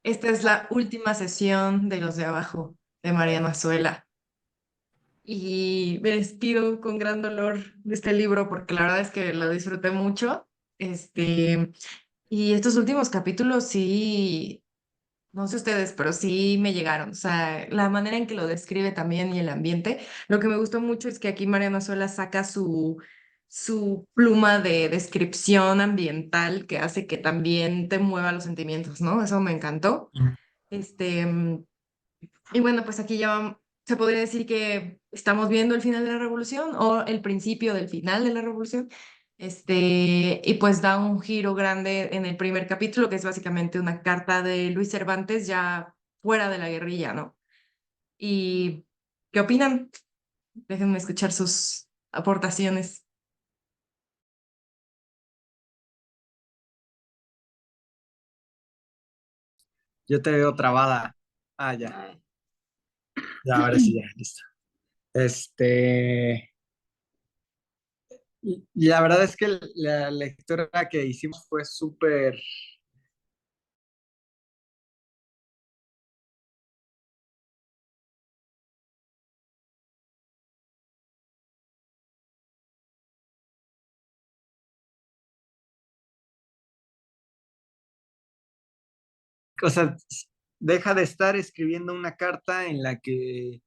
Esta es la última sesión de Los de Abajo de Mariana Azuela. Y me despido con gran dolor de este libro porque la verdad es que lo disfruté mucho. Este, y estos últimos capítulos sí, no sé ustedes, pero sí me llegaron. O sea, la manera en que lo describe también y el ambiente. Lo que me gustó mucho es que aquí Mariana Azuela saca su pluma de descripción ambiental que hace que también te mueva los sentimientos, ¿no? Eso me encantó. Mm. Este, y bueno, pues aquí ya se podría decir que estamos viendo el final de la revolución o el principio del final de la revolución. Y pues da un giro grande en el primer capítulo, que es básicamente una carta de Luis Cervantes ya fuera de la guerrilla, ¿no? ¿Y qué opinan? Déjenme escuchar sus aportaciones. Yo te veo trabada. Ah, ya. Ya, ahora sí, ya, listo. Este, y la verdad es que la lectura que hicimos fue súper, o sea, deja de estar escribiendo una carta en la que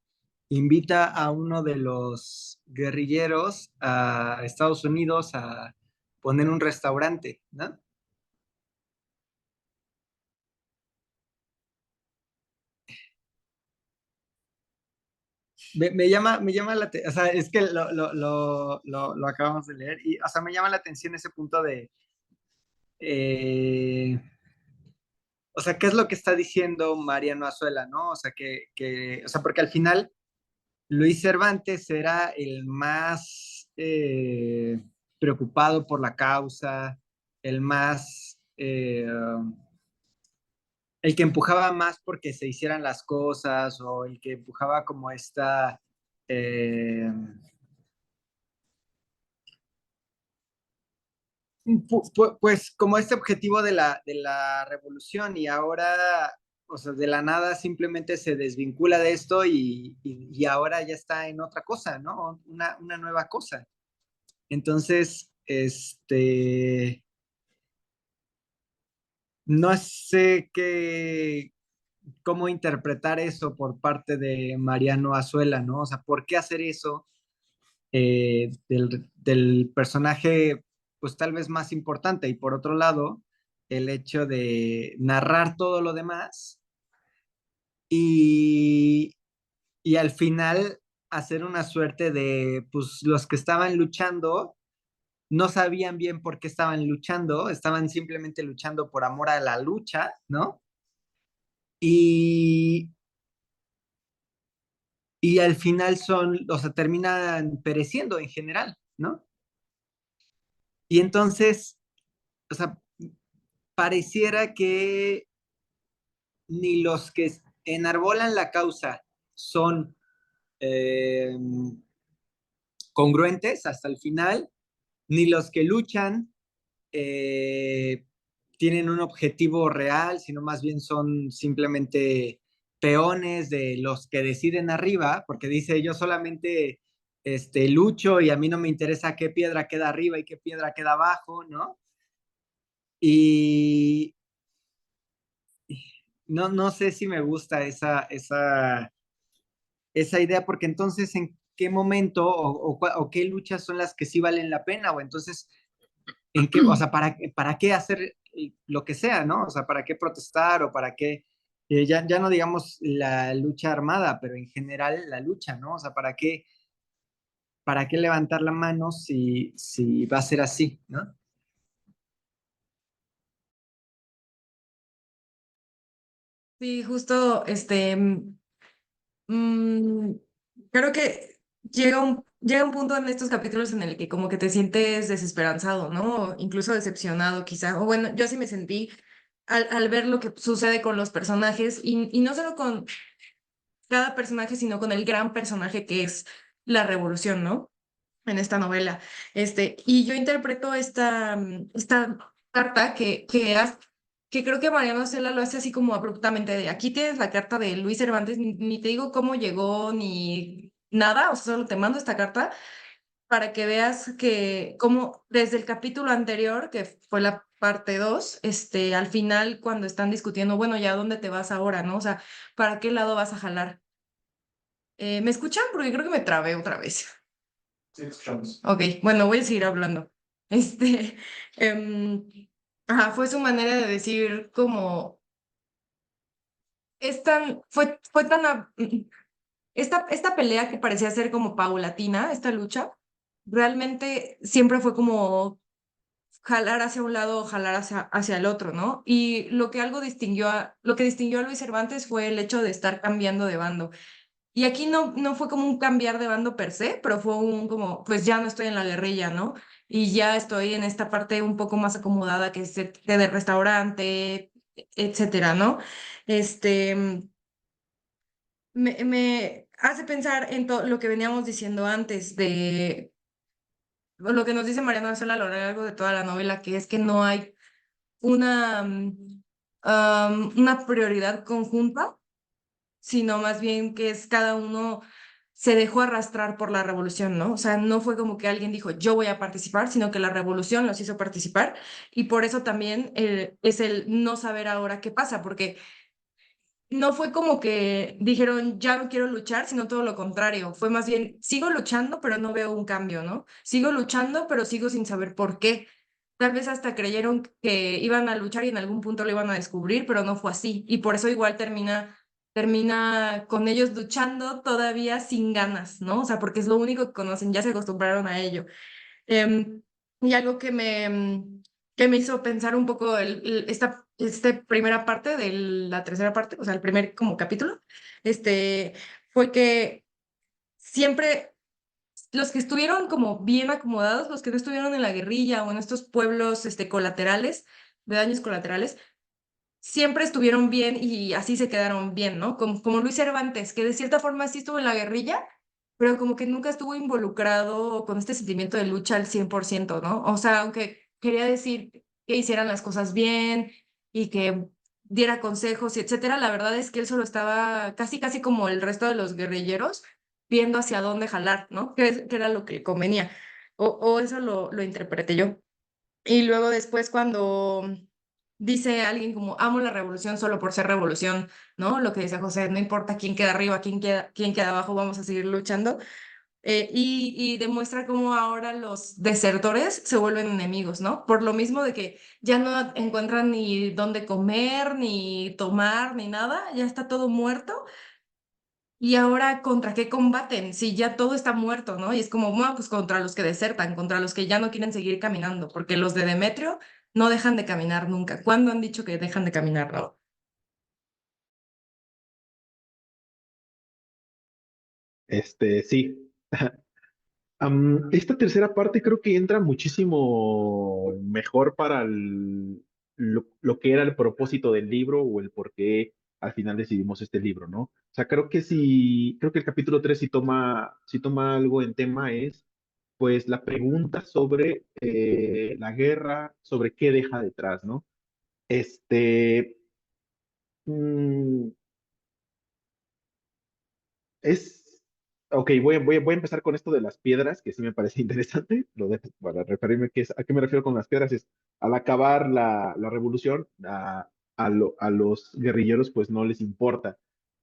invita a uno de los guerrilleros a Estados Unidos a poner un restaurante, ¿no? Me llama o sea, es que lo acabamos de leer y, o sea, me llama la atención ese punto de, eh, o sea, ¿qué es lo que está diciendo Mariano Azuela, no? O sea, o sea, porque al final Luis Cervantes era el más preocupado por la causa, el más, el que empujaba más porque se hicieran las cosas o el que empujaba como esta, eh, pues como este objetivo de la revolución y ahora, o sea, de la nada simplemente se desvincula de esto y ahora ya está en otra cosa, ¿no? Una nueva cosa. Entonces, no sé cómo interpretar eso por parte de Mariano Azuela, ¿no? O sea, ¿por qué hacer eso del personaje, pues tal vez más importante? Y por otro lado, el hecho de narrar todo lo demás y, y al final hacer una suerte de, pues los que estaban luchando no sabían bien por qué estaban luchando, estaban simplemente luchando por amor a la lucha, ¿no? Y, y al final o sea, terminan pereciendo en general, ¿no? Y entonces, o sea, pareciera que ni los que enarbolan la causa son eh, congruentes hasta el final, ni los que luchan eh, tienen un objetivo real, sino más bien son simplemente peones de los que deciden arriba, porque dice yo solamente lucho y a mí no me interesa qué piedra queda arriba y qué piedra queda abajo, ¿no? Y no sé si me gusta esa idea, porque entonces en qué momento o qué luchas son las que sí valen la pena, o entonces en qué, o sea, para qué hacer lo que sea, ¿no? O sea, para qué protestar o para qué, ya no digamos la lucha armada, pero en general la lucha, ¿no? O sea, para qué levantar la mano si va a ser así, ¿no? Sí, justo, Mm, creo que llega un punto en estos capítulos en el que como que te sientes desesperanzado, ¿no? O incluso decepcionado quizá. O bueno, yo así me sentí al ver lo que sucede con los personajes y no solo con cada personaje, sino con el gran personaje que es la revolución, ¿no? En esta novela. Y yo interpreto esta carta que hace. que creo que Mariano Cela lo hace así como abruptamente de aquí tienes la carta de Luis Cervantes, ni te digo cómo llegó ni nada, o sea, solo te mando esta carta para que veas que como desde el capítulo anterior, que fue la parte 2 al final cuando están discutiendo, bueno, ya dónde te vas ahora, ¿no? O sea, ¿para qué lado vas a jalar? ¿Me escuchan? Porque creo que me trabé otra vez. Sí, escuchamos. Ok, bueno, voy a seguir hablando. Este, em, ajá, fue su manera de decir como, fue tan, esta pelea que parecía ser como paulatina, esta lucha, realmente siempre fue como jalar hacia un lado o jalar hacia el otro, ¿no? Y lo que distinguió a Luis Cervantes fue el hecho de estar cambiando de bando. Y aquí no fue como un cambiar de bando per se, pero fue un como, pues ya no estoy en la guerrilla, ¿no? Y ya estoy en esta parte un poco más acomodada que es de restaurante, etcétera, ¿no? Este, me hace pensar en todo lo que veníamos diciendo antes de lo que nos dice Mariana Sola a lo largo de toda la novela, que es que no hay una prioridad conjunta, sino más bien que es cada uno se dejó arrastrar por la revolución, ¿no? O sea, no fue como que alguien dijo, yo voy a participar, sino que la revolución los hizo participar y por eso también es el no saber ahora qué pasa, porque no fue como que dijeron, ya no quiero luchar, sino todo lo contrario. Fue más bien, sigo luchando, pero no veo un cambio, ¿no? Sigo luchando, pero sigo sin saber por qué. Tal vez hasta creyeron que iban a luchar y en algún punto lo iban a descubrir, pero no fue así. Y por eso igual termina con ellos luchando todavía sin ganas, ¿no? O sea, porque es lo único que conocen, ya se acostumbraron a ello. Em, y algo que me hizo pensar un poco esta primera parte de la tercera parte, o sea, el primer como capítulo, fue que siempre los que estuvieron como bien acomodados, los que no estuvieron en la guerrilla o en estos pueblos colaterales, de daños colaterales, siempre estuvieron bien y así se quedaron bien, ¿no? Como Luis Cervantes, que de cierta forma sí estuvo en la guerrilla, pero como que nunca estuvo involucrado con este sentimiento de lucha al 100%, ¿no? O sea, aunque quería decir que hicieran las cosas bien y que diera consejos y etcétera, la verdad es que él solo estaba casi, casi como el resto de los guerrilleros, viendo hacia dónde jalar, ¿no? Que era lo que le convenía. O eso lo interpreté yo. Y luego después cuando dice alguien como amo la revolución solo por ser revolución, ¿no? Lo que dice José, no importa quién queda arriba, quién queda abajo, vamos a seguir luchando. Y demuestra cómo ahora los desertores se vuelven enemigos, ¿no? Por lo mismo de que ya no encuentran ni dónde comer, ni tomar, ni nada, ya está todo muerto. Y ahora, ¿contra qué combaten? Si ya todo está muerto, ¿no? Y es como, bueno, pues contra los que desertan, contra los que ya no quieren seguir caminando, porque los de Demetrio no dejan de caminar nunca. ¿Cuándo han dicho que dejan de caminar, no? Sí. Esta tercera parte creo que entra muchísimo mejor para lo que era el propósito del libro o el por qué al final decidimos este libro, ¿no? O sea, creo que sí, creo que el capítulo 3 sí toma algo en tema es, pues, la pregunta sobre la guerra, sobre qué deja detrás, ¿no? Este, mm, Es, ok, voy a empezar con esto de las piedras, que sí me parece interesante. Para referirme a qué me refiero con las piedras, es al acabar la revolución, a los guerrilleros pues no les importa,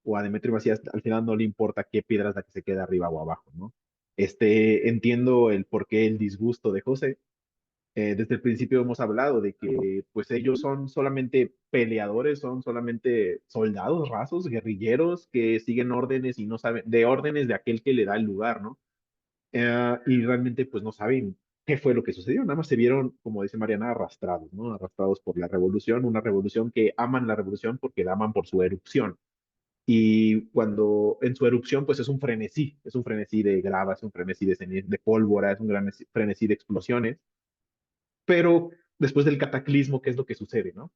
o a Demetrio Macías al final no le importa qué piedra es la que se queda arriba o abajo, ¿no? Entiendo el por qué el disgusto de José. Desde el principio hemos hablado de que pues ellos son solamente peleadores, son solamente soldados rasos, guerrilleros que siguen órdenes y no saben, de órdenes de aquel que le da el lugar, ¿no? Y realmente pues no saben qué fue lo que sucedió, nada más se vieron, como dice Mariana, arrastrados, ¿no? Arrastrados por la revolución, una revolución que aman la revolución porque la aman por su erupción. Y cuando en su erupción, pues es un frenesí de grava, es un frenesí de pólvora, es un gran frenesí de explosiones, pero después del cataclismo, ¿qué es lo que sucede, no?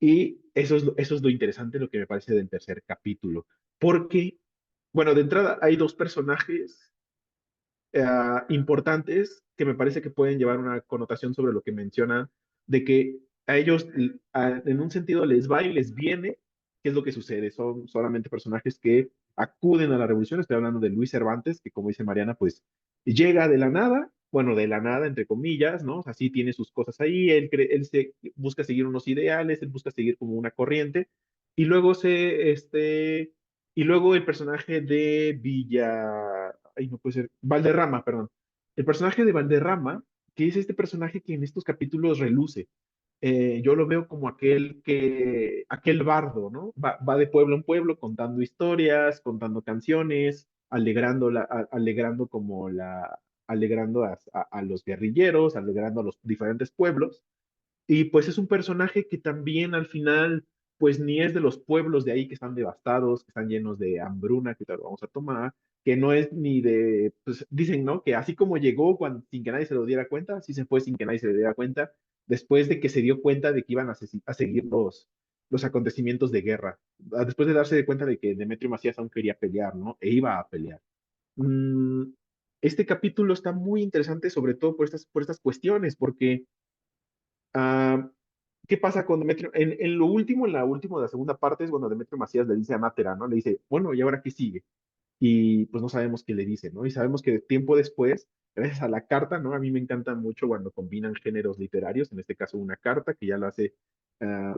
Y eso es lo interesante, lo que me parece del tercer capítulo, porque, bueno, de entrada hay dos personajes importantes que me parece que pueden llevar una connotación sobre lo que menciona de que a ellos en un sentido les va y les viene qué es lo que sucede. Son solamente personajes que acuden a la revolución. Estoy hablando de Luis Cervantes, que como dice Mariana, pues llega de la nada, bueno, de la nada, entre comillas, ¿no? Así tiene sus cosas ahí, él se busca seguir unos ideales, él busca seguir como una corriente, y luego y luego el personaje de ay, no puede ser, Valderrama, perdón. El personaje de Valderrama, que es este personaje que en estos capítulos reluce. Yo lo veo como aquel bardo, ¿no? Va de pueblo en pueblo contando historias, contando canciones, alegrando a los guerrilleros, alegrando a los diferentes pueblos. Y pues es un personaje que también al final, pues ni es de los pueblos de ahí que están devastados, que están llenos de hambruna, que tal vamos a tomar, que no es ni de, pues dicen, ¿no? Que así como llegó sin que nadie se lo diera cuenta, así se fue sin que nadie se le diera cuenta, después de que se dio cuenta de que iban a seguir los acontecimientos de guerra, después de darse cuenta de que Demetrio Macías aún quería pelear, ¿no? E iba a pelear. Mm, este capítulo está muy interesante, sobre todo por estas cuestiones, porque Ah, ¿qué pasa con Demetrio? En lo último, en la segunda parte, es cuando Demetrio Macías le dice a Mátera, ¿no? Le dice, bueno, ¿y ahora qué sigue? Y pues no sabemos qué le dice, ¿no? Y sabemos que tiempo después, gracias a la carta, ¿no? A mí me encanta mucho cuando combinan géneros literarios, en este caso una carta que ya lo hace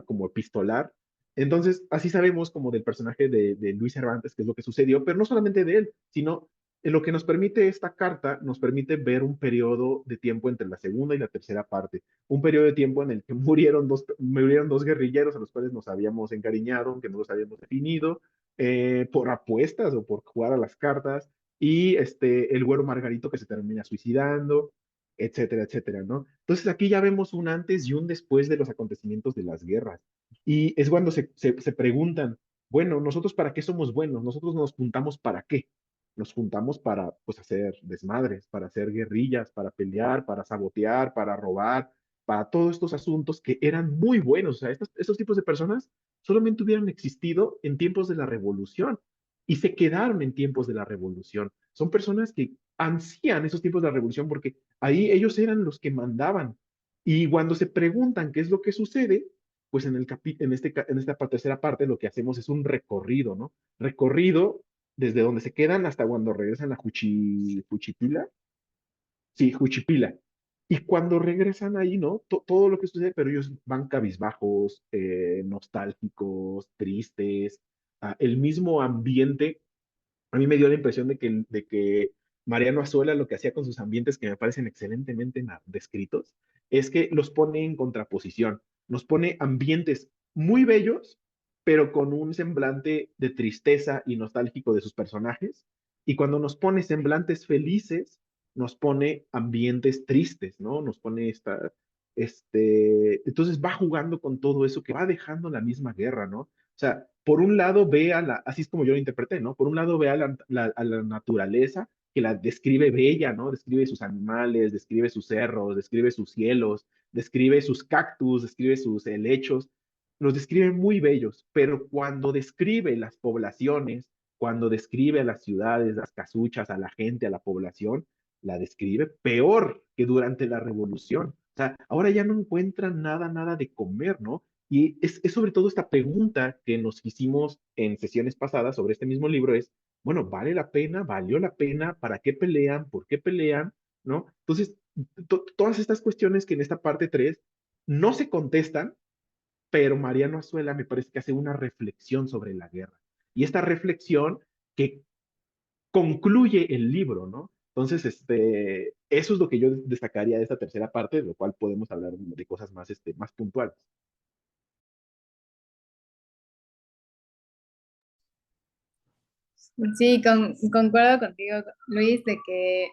como epistolar. Entonces, así sabemos como del personaje de Luis Cervantes, qué es lo que sucedió, pero no solamente de él, sino en lo que nos permite esta carta, nos permite ver un periodo de tiempo entre la segunda y la tercera parte, un periodo de tiempo en el que murieron dos guerrilleros a los cuales nos habíamos encariñado, que no los habíamos definido, por apuestas o por jugar a las cartas, y el güero Margarito que se termina suicidando, etcétera, etcétera, ¿no? Entonces aquí ya vemos un antes y un después de los acontecimientos de las guerras. Y es cuando se preguntan, bueno, ¿nosotros para qué somos buenos? ¿Nosotros nos juntamos para qué? Nos juntamos para, pues, hacer desmadres, para hacer guerrillas, para pelear, para sabotear, para robar, para todos estos asuntos que eran muy buenos. O sea, estos tipos de personas solamente hubieran existido en tiempos de la revolución y se quedaron en tiempos de la revolución. Son personas que ansían esos tiempos de la revolución porque ahí ellos eran los que mandaban. Y cuando se preguntan qué es lo que sucede, pues en esta tercera parte lo que hacemos es un recorrido, ¿no? Recorrido desde donde se quedan hasta cuando regresan a Juchipila. Sí, Juchipila. Y cuando regresan ahí, ¿no? Todo lo que sucede, pero ellos van cabizbajos, nostálgicos, tristes. El mismo ambiente a mí me dio la impresión de que Mariano Azuela lo que hacía con sus ambientes, que me parecen excelentemente descritos, es que los pone en contraposición. Nos pone ambientes muy bellos, pero con un semblante de tristeza y nostálgico de sus personajes. Y cuando nos pone semblantes felices, nos pone ambientes tristes, ¿no? Nos pone entonces va jugando con todo eso que va dejando la misma guerra, ¿no? O sea, por un lado ve así es como yo lo interpreté, ¿no? Por un lado ve a la naturaleza, que la describe bella, ¿no? Describe sus animales, describe sus cerros, describe sus cielos, describe sus cactus, describe sus helechos, los describe muy bellos, pero cuando describe las poblaciones, cuando describe a las ciudades, las casuchas, a la gente, a la población, la describe peor que durante la revolución. O sea, ahora ya no encuentran nada de comer, ¿no? Y es sobre todo esta pregunta que nos hicimos en sesiones pasadas sobre este mismo libro es, bueno, ¿vale la pena? ¿Valió la pena? ¿Para qué pelean? ¿Por qué pelean? ¿No? Entonces, todas estas cuestiones que en esta parte 3 no se contestan, pero Mariano Azuela me parece que hace una reflexión sobre la guerra. Y esta reflexión que concluye el libro, ¿no? Entonces, eso es lo que yo destacaría de esta tercera parte, de lo cual podemos hablar de cosas más puntuales. Sí, concuerdo contigo, Luis, de que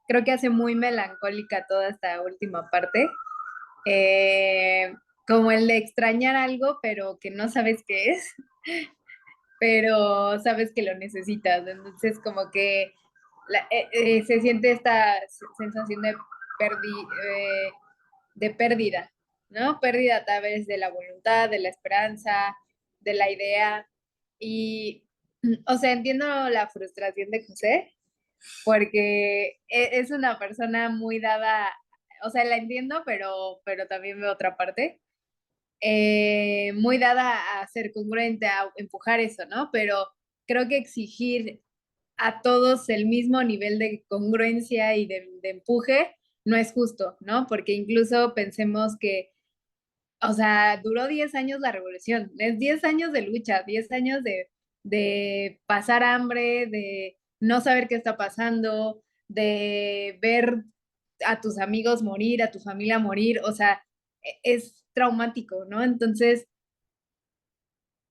creo que hace muy melancólica toda esta última parte. Eh, Como el de extrañar algo, pero que no sabes qué es, pero sabes que lo necesitas. Entonces, como que se siente esta sensación de pérdida, ¿no? Pérdida a través de la voluntad, de la esperanza, de la idea. Y, o sea, entiendo la frustración de José, porque es una persona muy dada, o sea, la entiendo, pero también veo otra parte. muy dada a ser congruente, a empujar eso, ¿no? Pero creo que exigir a todos el mismo nivel de congruencia y de empuje no es justo, ¿no? Porque incluso pensemos que, o sea, duró 10 años la revolución, es 10 años de lucha, 10 años de pasar hambre, de no saber qué está pasando, de ver a tus amigos morir, a tu familia morir, o sea, es traumático, ¿no? Entonces,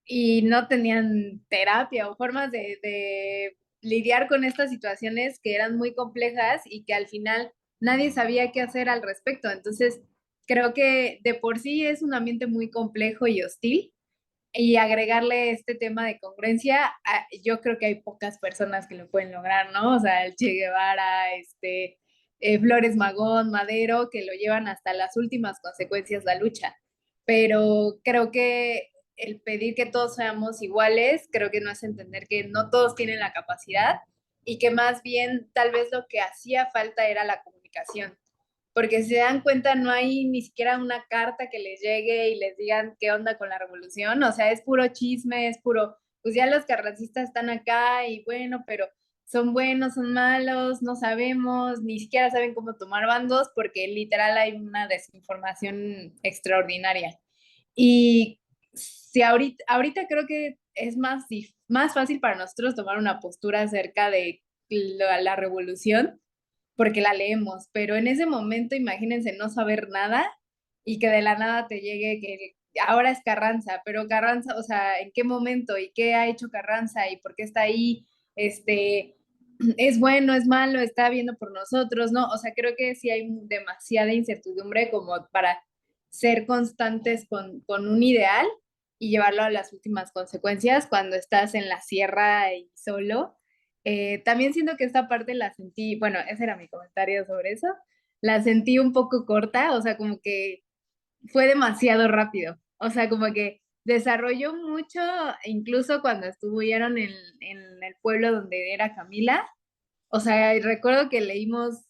y no tenían terapia o formas de lidiar con estas situaciones que eran muy complejas y que al final nadie sabía qué hacer al respecto. Entonces, creo que de por sí es un ambiente muy complejo y hostil. Y agregarle este tema de congruencia, yo creo que hay pocas personas que lo pueden lograr, ¿no? O sea, el Che Guevara, Flores Magón, Madero, que lo llevan hasta las últimas consecuencias la lucha. Pero creo que el pedir que todos seamos iguales, creo que no es entender que no todos tienen la capacidad y que más bien tal vez lo que hacía falta era la comunicación, porque si se dan cuenta no hay ni siquiera una carta que les llegue y les digan qué onda con la revolución, o sea, es puro chisme, es puro, pues ya los carrancistas están acá y bueno, pero son buenos, son malos, no sabemos, ni siquiera saben cómo tomar bandos porque literal hay una desinformación extraordinaria. Y si ahorita creo que es más fácil para nosotros tomar una postura acerca de la revolución porque la leemos, pero en ese momento imagínense no saber nada y que de la nada te llegue que ahora es Carranza, pero Carranza, o sea, ¿en qué momento y qué ha hecho Carranza y por qué está ahí? Este, es bueno, es malo, está viendo por nosotros, ¿no? O sea, creo que sí hay demasiada incertidumbre como para ser constantes con un ideal y llevarlo a las últimas consecuencias cuando estás en la sierra y solo. También siento que esta parte la sentí, bueno, ese era mi comentario sobre eso, la sentí un poco corta, o sea, como que fue demasiado rápido, o sea, como que desarrolló mucho, incluso cuando estuvieron en el pueblo donde era Camila, o sea, recuerdo que leímos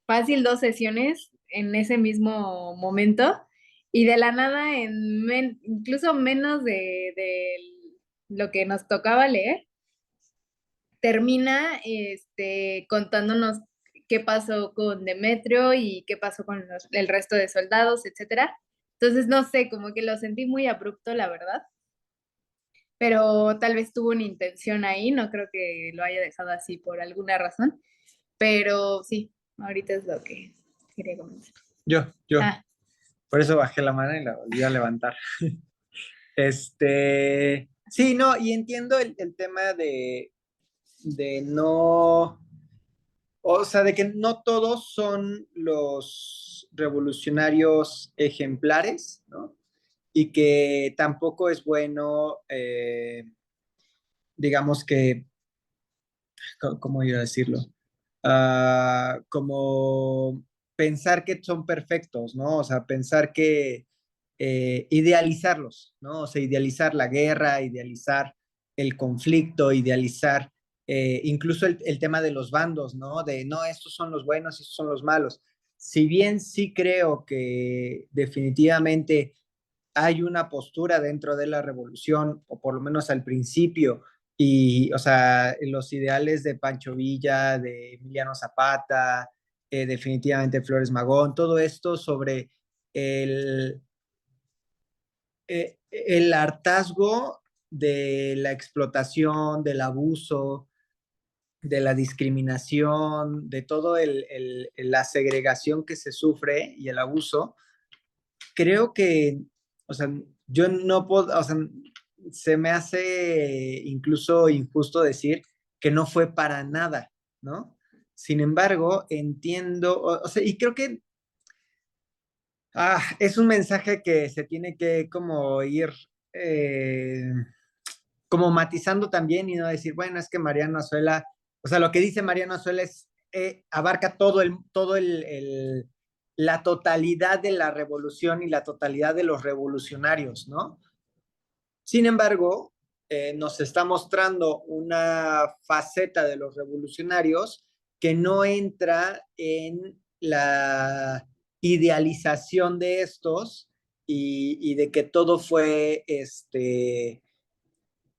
fácil 2 sesiones en ese mismo momento y de la nada, incluso menos de lo que nos tocaba leer, termina contándonos qué pasó con Demetrio y qué pasó con el resto de soldados, etcétera. Entonces, no sé, como que lo sentí muy abrupto, la verdad, pero tal vez tuvo una intención ahí, no creo que lo haya dejado así por alguna razón, pero sí, ahorita es lo que quería comentar. Yo. Ah, Por eso bajé la mano y la volví a levantar. Sí, no, y entiendo el tema de no, o sea, de que no todos son los revolucionarios ejemplares, ¿no? Y que tampoco es bueno, digamos que, ¿cómo iba a decirlo? Como pensar que son perfectos, ¿no? O sea, pensar que idealizarlos, ¿no? O sea, idealizar la guerra, idealizar el conflicto, idealizar incluso el tema de los bandos, ¿no? De, no, estos son los buenos, estos son los malos. Si bien sí creo que definitivamente hay una postura dentro de la revolución, o por lo menos al principio, y, o sea, los ideales de Pancho Villa, de Emiliano Zapata, definitivamente Flores Magón, todo esto sobre el, el hartazgo de la explotación, del abuso, de la discriminación, de todo la segregación que se sufre y el abuso, creo que, o sea, yo no puedo, o sea, se me hace incluso injusto decir que no fue para nada, ¿no? Sin embargo, entiendo, o sea, y creo que es un mensaje que se tiene que como ir eh, como matizando también y no decir, bueno, es que Mariano Azuela, o sea, lo que dice Mariano Azuela es, abarca la totalidad de la revolución y la totalidad de los revolucionarios, ¿no? Sin embargo, nos está mostrando una faceta de los revolucionarios que no entra en la idealización de estos y de que todo fue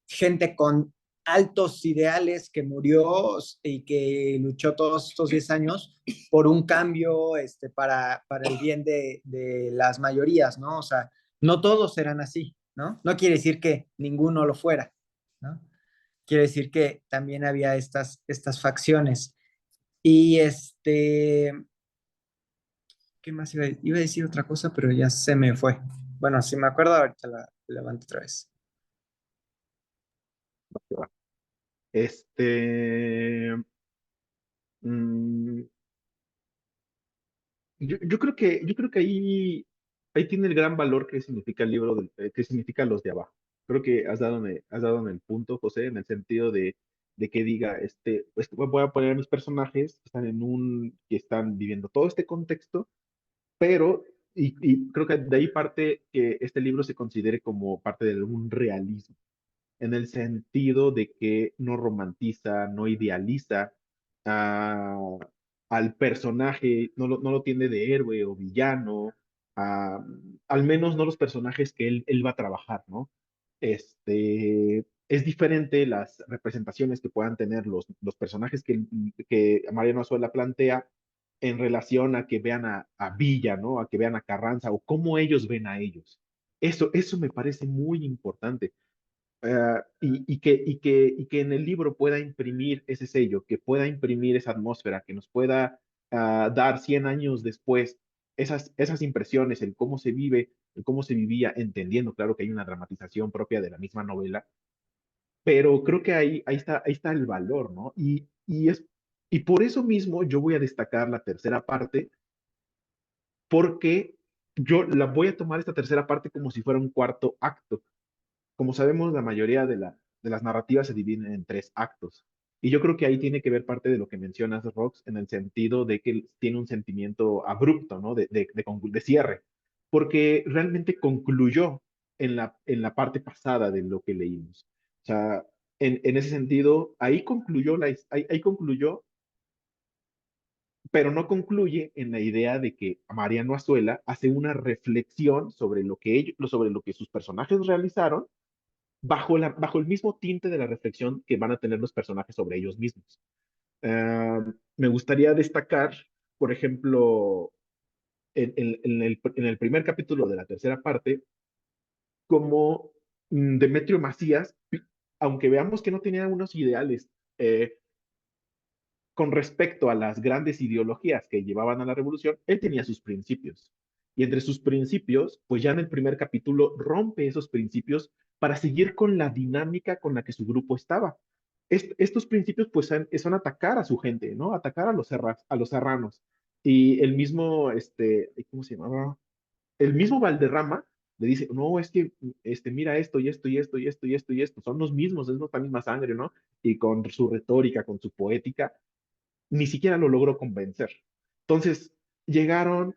gente con altos ideales que murió y que luchó todos estos 10 años por un cambio para el bien de las mayorías, ¿no? O sea, no todos eran así, ¿no? No quiere decir que ninguno lo fuera, ¿no? Quiere decir que también había estas facciones. Y ¿qué más iba a decir? Iba a decir otra cosa, pero ya se me fue. Bueno, si me acuerdo, ahorita la levanto otra vez. Este, mm, yo creo que ahí tiene el gran valor que significa el libro, que significa los de abajo. Creo que has dado en el punto, José, en el sentido de que diga, voy a poner a mis personajes que están viviendo todo este contexto, pero, y creo que de ahí parte que este libro se considere como parte de un realismo en el sentido de que no romantiza, no idealiza a- al personaje, no lo tiene de héroe o villano, al menos no los personajes que él va a trabajar, ¿no? Es diferente las representaciones que puedan tener los personajes que Mariano Azuela plantea en relación a que vean a Villa, ¿no? A que vean a Carranza o cómo ellos ven a ellos. Eso me parece muy importante y que en el libro pueda imprimir ese sello, que pueda imprimir esa atmósfera, que nos pueda dar 100 años después esas impresiones, el cómo se vive, el cómo se vivía, entendiendo, claro que hay una dramatización propia de la misma novela, pero creo que ahí está el valor, ¿no? Y por eso mismo yo voy a destacar la tercera parte, porque yo la voy a tomar esta tercera parte como si fuera un cuarto acto. Como sabemos, la mayoría de las narrativas se dividen en tres actos. Y yo creo que ahí tiene que ver parte de lo que mencionas, Rox, en el sentido de que tiene un sentimiento abrupto, ¿no? De cierre, porque realmente concluyó en la parte pasada de lo que leímos. O sea, en ese sentido, ahí concluyó, pero no concluye en la idea de que Mariano Azuela hace una reflexión sobre lo que sus personajes realizaron bajo el mismo tinte de la reflexión que van a tener los personajes sobre ellos mismos. Me gustaría destacar, por ejemplo, en el primer capítulo de la tercera parte, como Demetrio Macías, aunque veamos que no tenía unos ideales eh, con respecto a las grandes ideologías que llevaban a la revolución, él tenía sus principios. Y entre sus principios, pues ya en el primer capítulo rompe esos principios para seguir con la dinámica con la que su grupo estaba. Estos principios pues son atacar a su gente, ¿no? Atacar a los serranos. Y el mismo, ¿cómo se llamaba? El mismo Valderrama le dice, no, es que, mira esto y esto y esto y esto y esto y esto, son los mismos, es la misma sangre, ¿no? Y con su retórica, con su poética, ni siquiera lo logró convencer. Entonces, llegaron,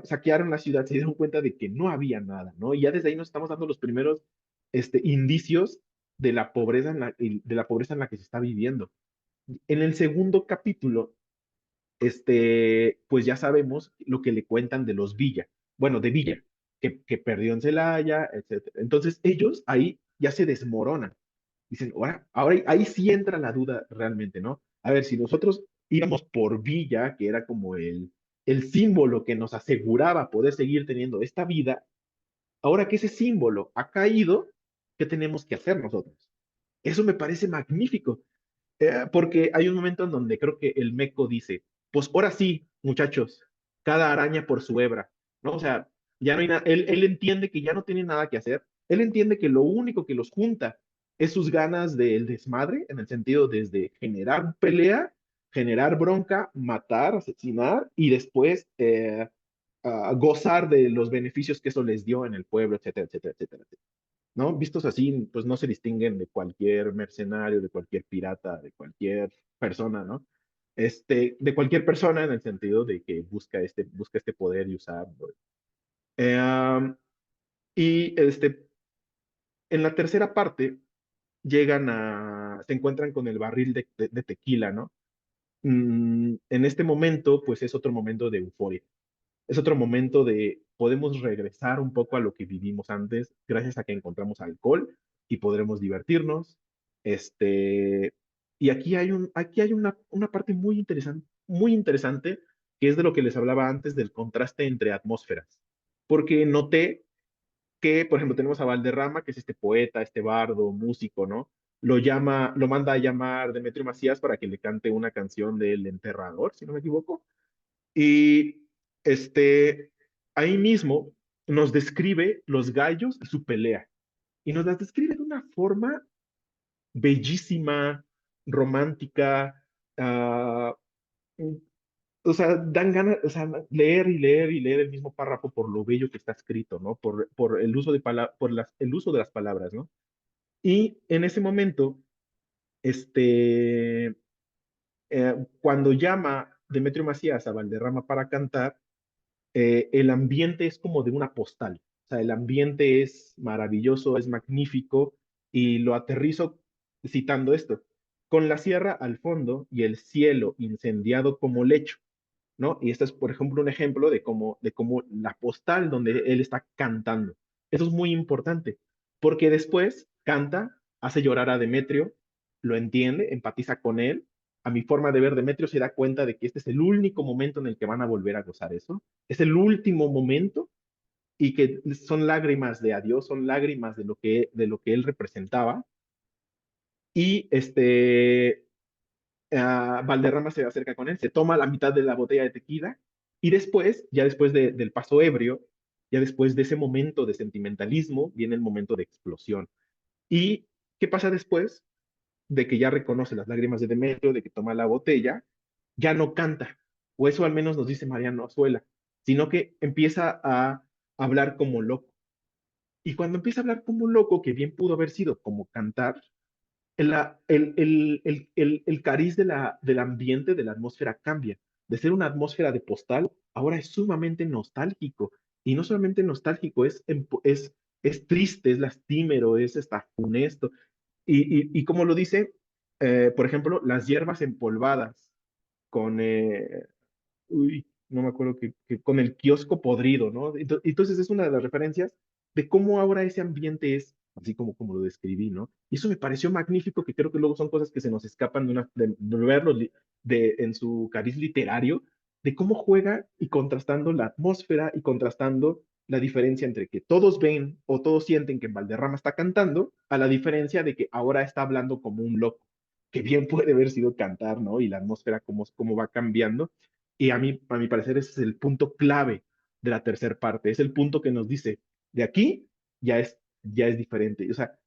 saquearon la ciudad, se dieron cuenta de que no había nada, ¿no? Y ya desde ahí nos estamos dando los primeros indicios de la pobreza en la que se está viviendo. En el segundo capítulo, pues ya sabemos lo que le cuentan de los Villa, bueno, de Villa, que perdió en Celaya, etcétera. Entonces, ellos ahí ya se desmoronan. Dicen, ahora ahí sí entra la duda realmente, ¿no? A ver, si nosotros íbamos por Villa, que era como el símbolo que nos aseguraba poder seguir teniendo esta vida, ahora que ese símbolo ha caído, ¿qué tenemos que hacer nosotros? Eso me parece magnífico, porque hay un momento en donde creo que el meco dice, pues ahora sí, muchachos, cada araña por su hebra, ¿no? O sea, ya no hay nada, él entiende que ya no tiene nada que hacer, él entiende que lo único que los junta es sus ganas del desmadre, en el sentido desde generar pelea, generar bronca, matar, asesinar y después gozar de los beneficios que eso les dio en el pueblo, etcétera, etcétera, etcétera. ¿No? Vistos así, pues no se distinguen de cualquier mercenario, de cualquier pirata, de cualquier persona, ¿no? De cualquier persona en el sentido de que busca este poder y usarlo. Eh, y en la tercera parte se encuentran con el barril de tequila, ¿no? En este momento, pues es otro momento de euforia. Es otro momento de podemos regresar un poco a lo que vivimos antes gracias a que encontramos alcohol y podremos divertirnos. Este, y aquí hay una parte muy interesante, que es de lo que les hablaba antes del contraste entre atmósferas. Porque noté que, por ejemplo, tenemos a Valderrama, que es este poeta, este bardo, músico, ¿no? Lo manda a llamar Demetrio Macías para que le cante una canción del Enterrador, si no me equivoco. Y este, ahí mismo nos describe los gallos y su pelea. Y nos las describe de una forma bellísima, romántica, uh, o sea, dan ganas, o sea, leer y leer y leer el mismo párrafo por lo bello que está escrito, ¿no? Por el uso de el uso de las palabras, ¿no? Y en ese momento, este, cuando llama Demetrio Macías a Valderrama para cantar, el ambiente es como de una postal. O sea, el ambiente es maravilloso, es magnífico, y lo aterrizo citando esto: con la sierra al fondo y el cielo incendiado como lecho, ¿no? Y este es, por ejemplo, un ejemplo de cómo la postal donde él está cantando. Eso es muy importante, porque después canta, hace llorar a Demetrio, lo entiende, empatiza con él. A mi forma de ver, Demetrio se da cuenta de que este es el único momento en el que van a volver a gozar eso. Es el último momento, y que son lágrimas de adiós, son lágrimas de lo que él representaba. Y Valderrama se acerca con él, se toma la mitad de la botella de tequila, y después, ya después del paso ebrio, ya después de ese momento de sentimentalismo, viene el momento de explosión. ¿Y qué pasa después? De que ya reconoce las lágrimas de Demetrio, de que toma la botella, ya no canta, o eso al menos nos dice Mariano Azuela, sino que empieza a hablar como loco. Y cuando empieza a hablar como loco, que bien pudo haber sido como cantar, el cariz del ambiente, de la atmósfera cambia. De ser una atmósfera de postal, ahora es sumamente nostálgico. Y no solamente nostálgico, es triste, es lastimero, es hasta funesto. Y como lo dice, por ejemplo, las hierbas empolvadas con, uy, no me acuerdo, que con el kiosco podrido, ¿no? Entonces es una de las referencias de cómo ahora ese ambiente es, así como lo describí, ¿no? Y eso me pareció magnífico, que creo que luego son cosas que se nos escapan de verlo en su cariz literario, de cómo juega y contrastando la atmósfera y contrastando la diferencia entre que todos ven o todos sienten que Valderrama está cantando, a la diferencia de que ahora está hablando como un loco, que bien puede haber sido cantar, ¿no? Y la atmósfera cómo va cambiando. Y a mi parecer, ese es el punto clave de la tercera parte. Es el punto que nos dice, de aquí ya es diferente. O sea,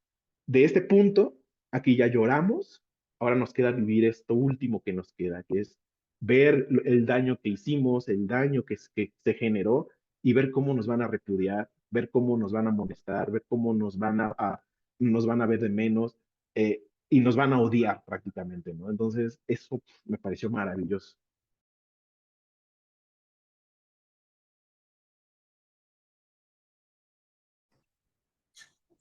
de este punto, aquí ya lloramos, ahora nos queda vivir esto último que nos queda, que es ver el daño que hicimos, el daño que se generó, y ver cómo nos van a repudiar, ver cómo nos van a molestar, ver cómo nos van a ver de menos, y nos van a odiar prácticamente, ¿no? Entonces, eso me pareció maravilloso.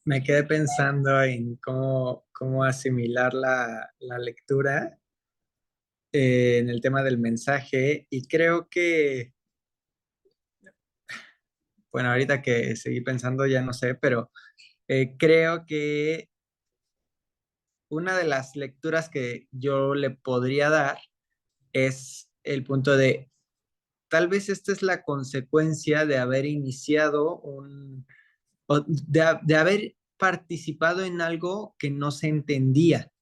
Me quedé pensando en cómo asimilar la lectura en el tema del mensaje, y creo que, bueno, ahorita que seguí pensando ya no sé, pero creo que una de las lecturas que yo le podría dar es el punto de, tal vez esta es la consecuencia de haber iniciado de haber participado en algo que no se entendía,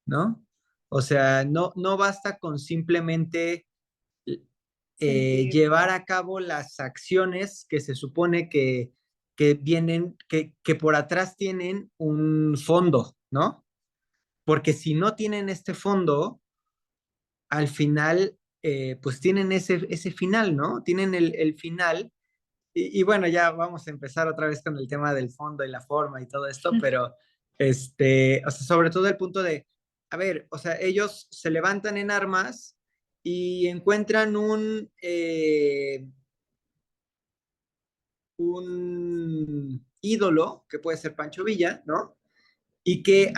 ¿no? O sea, no basta con simplemente Sentir. llevar a cabo las acciones que se supone que vienen, que por atrás tienen un fondo, ¿no? Porque si no tienen este fondo, al final, pues tienen ese final, ¿no? Tienen el final. Y bueno, ya vamos a empezar otra vez con el tema del fondo y la forma y todo esto, pero o sea, sobre todo el punto de, a ver, o sea, ellos se levantan en armas y encuentran un ídolo, que puede ser Pancho Villa, ¿no? Y que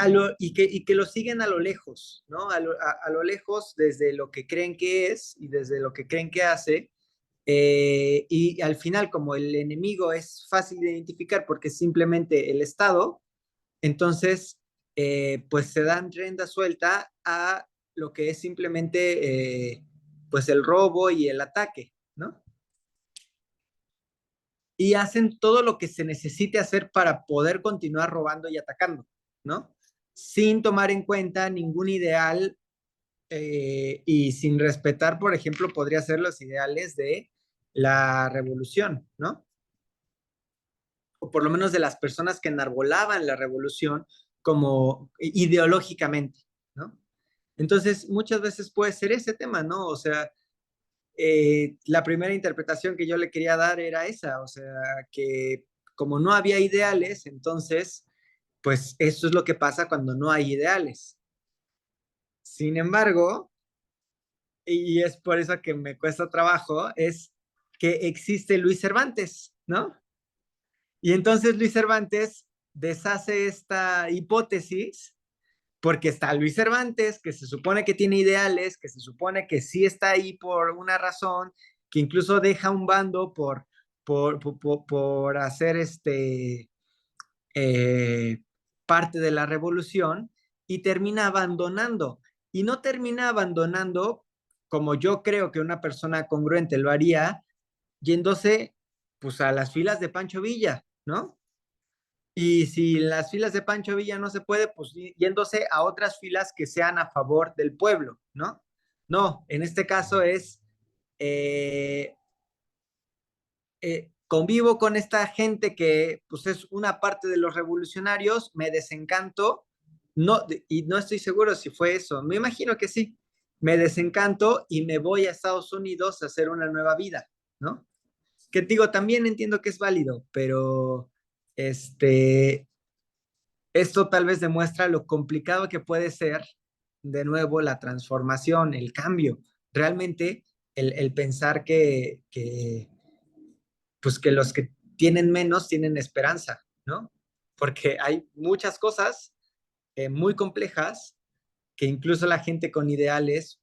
lo siguen a lo lejos, ¿no? A lo lejos, desde lo que creen que es y desde lo que creen que hace, Y al final, como el enemigo es fácil de identificar porque es simplemente el Estado, entonces, pues se dan rienda suelta a lo que es simplemente, pues el robo y el ataque, ¿no? Y hacen todo lo que se necesite hacer para poder continuar robando y atacando, ¿no? Sin tomar en cuenta ningún ideal y sin respetar, por ejemplo, podría ser los ideales de la revolución, ¿no? O por lo menos de las personas que enarbolaban la revolución como ideológicamente, ¿no? Entonces, muchas veces puede ser ese tema, ¿no? O sea, la primera interpretación que yo le quería dar era esa, o sea, que como no había ideales, entonces, pues eso es lo que pasa cuando no hay ideales. Sin embargo, y es por eso que me cuesta trabajo, es que existe Luis Cervantes, ¿no? Y entonces Luis Cervantes deshace esta hipótesis porque está Luis Cervantes, que se supone que tiene ideales, que se supone que sí está ahí por una razón, que incluso deja un bando por hacer eh, parte de la revolución y termina abandonando. Y no termina abandonando como yo creo que una persona congruente lo haría, yéndose pues a las filas de Pancho Villa, ¿no? Y si las filas de Pancho Villa no se puede, pues yéndose a otras filas que sean a favor del pueblo, ¿no? No, en este caso es, eh, convivo con esta gente que pues es una parte de los revolucionarios, me desencanto, no, y no estoy seguro si fue eso, me imagino que sí, me desencanto y me voy a Estados Unidos a hacer una nueva vida, ¿no? Que digo, también entiendo que es válido, pero este, esto tal vez demuestra lo complicado que puede ser, de nuevo, la transformación, el cambio. Realmente, el pensar pues que los que tienen menos tienen esperanza, ¿no? Porque hay muchas cosas muy complejas que incluso la gente con ideales,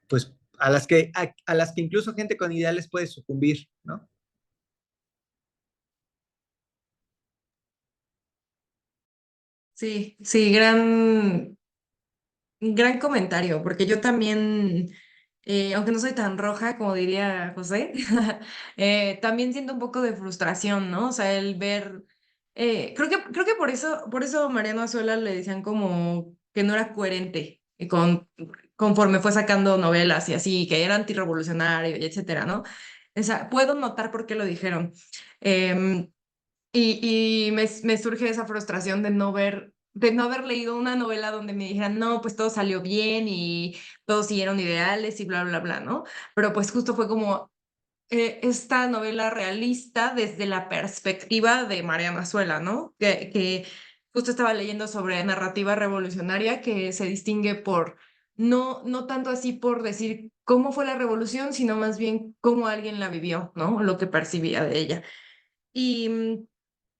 pues a las que incluso gente con ideales puede sucumbir, ¿no? Sí, sí, gran comentario, porque yo también, aunque no soy tan roja como diría José, también siento un poco de frustración, ¿no? O sea, el ver, creo que por eso Mariano Azuela le decían como que no era coherente conforme fue sacando novelas y así, que era antirrevolucionario y etcétera, ¿no? O sea, puedo notar por qué lo dijeron. Em, y me surge esa frustración de no haber leído una novela donde me dijeran, no, pues todo salió bien y todos siguieron ideales y bla, bla, bla, ¿no? Pero pues justo fue como esta novela realista desde la perspectiva de María Mazuela, ¿no? Que justo estaba leyendo sobre narrativa revolucionaria que se distingue por, no tanto así por decir cómo fue la revolución, sino más bien cómo alguien la vivió, ¿no? Lo que percibía de ella. Y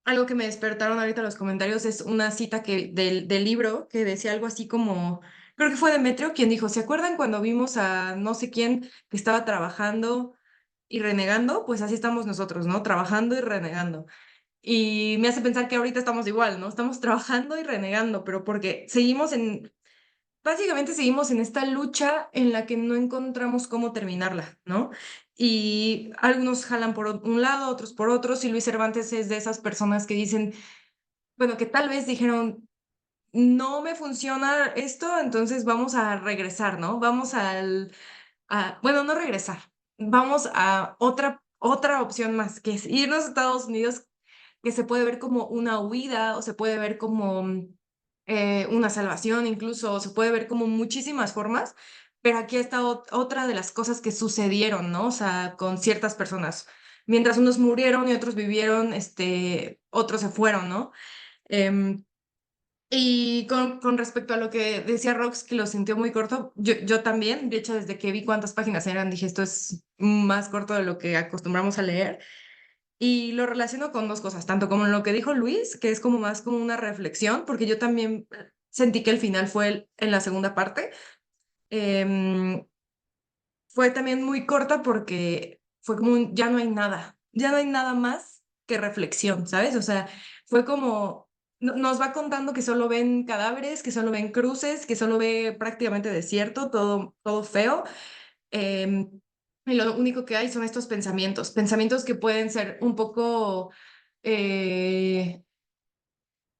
algo que me despertaron ahorita los comentarios es una cita del libro que decía algo así como, creo que fue Demetrio quien dijo, ¿se acuerdan cuando vimos a no sé quién que estaba trabajando y renegando? Pues así estamos nosotros, ¿no? Trabajando y renegando. Y me hace pensar que ahorita estamos igual, ¿no? Estamos trabajando y renegando, pero porque básicamente seguimos en esta lucha en la que no encontramos cómo terminarla, ¿no? Y algunos jalan por un lado, otros por otros, y Luis Cervantes es de esas personas que dicen, bueno, que tal vez dijeron, no me funciona esto, entonces vamos a regresar, ¿no? Bueno, no regresar, vamos a otra opción más, que es irnos a Estados Unidos, que se puede ver como una huida o se puede ver como una salvación incluso, o se puede ver como muchísimas formas, pero aquí está otra de las cosas que sucedieron, ¿no? O sea, con ciertas personas. Mientras unos murieron y otros vivieron, otros se fueron, ¿no? Em, y con respecto a lo que decía Rox, que lo sintió muy corto, yo también, de hecho, desde que vi cuántas páginas eran, dije, esto es más corto de lo que acostumbramos a leer. Y lo relaciono con dos cosas, tanto como lo que dijo Luis, que es como más como una reflexión, porque yo también sentí que el final fue en la segunda parte. Em, fue también muy corta porque fue como ya no hay nada, ya no hay nada más que reflexión, ¿sabes? O sea, fue como, nos va contando que solo ven cadáveres, que solo ven cruces, que solo ve prácticamente desierto, todo feo. em, y lo único que hay son estos pensamientos, pensamientos que pueden ser un poco eh,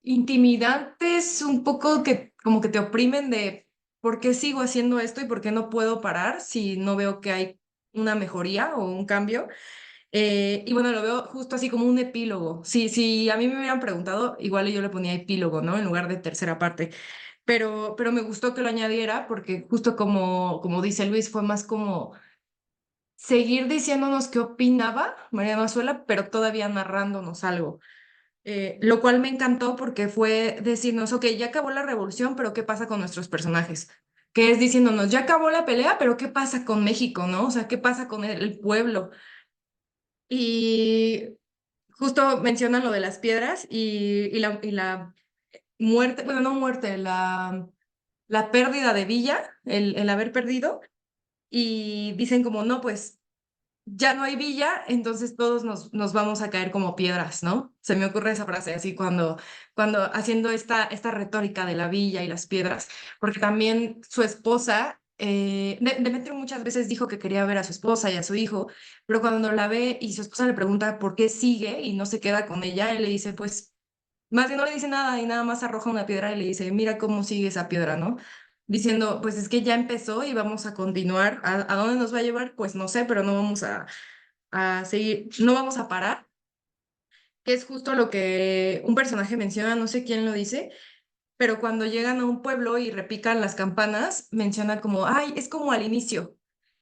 intimidantes, un poco que como que te oprimen de por qué sigo haciendo esto y por qué no puedo parar si no veo que hay una mejoría o un cambio. Y bueno, lo veo justo así como un epílogo. Si a mí me hubieran preguntado, igual yo le ponía epílogo, ¿no? En lugar de tercera parte. Pero me gustó que lo añadiera porque justo como dice Luis, fue más como seguir diciéndonos qué opinaba Mariana Azuela, pero todavía narrándonos algo. Lo cual me encantó porque fue decirnos, ok, ya acabó la revolución, pero ¿qué pasa con nuestros personajes? Que es diciéndonos, ya acabó la pelea, pero ¿qué pasa con México, no? O sea, ¿qué pasa con el pueblo? Y justo mencionan lo de las piedras y la muerte, bueno, no muerte, la pérdida de Villa, el haber perdido, y dicen como, no, pues ya no hay villa, entonces todos nos vamos a caer como piedras, ¿no? Se me ocurre esa frase así cuando haciendo esta retórica de la villa y las piedras, porque también su esposa, Demetrio muchas veces dijo que quería ver a su esposa y a su hijo, pero cuando la ve y su esposa le pregunta por qué sigue y no se queda con ella, él le dice, pues más bien no le dice nada y nada más arroja una piedra y le dice, mira cómo sigue esa piedra, ¿no? Diciendo, pues es que ya empezó y vamos a continuar. ¿A dónde nos va a llevar? Pues no sé, pero no vamos a seguir, no vamos a parar, que es justo lo que un personaje menciona, no sé quién lo dice, pero cuando llegan a un pueblo y repican las campanas, menciona como, ay, es como al inicio,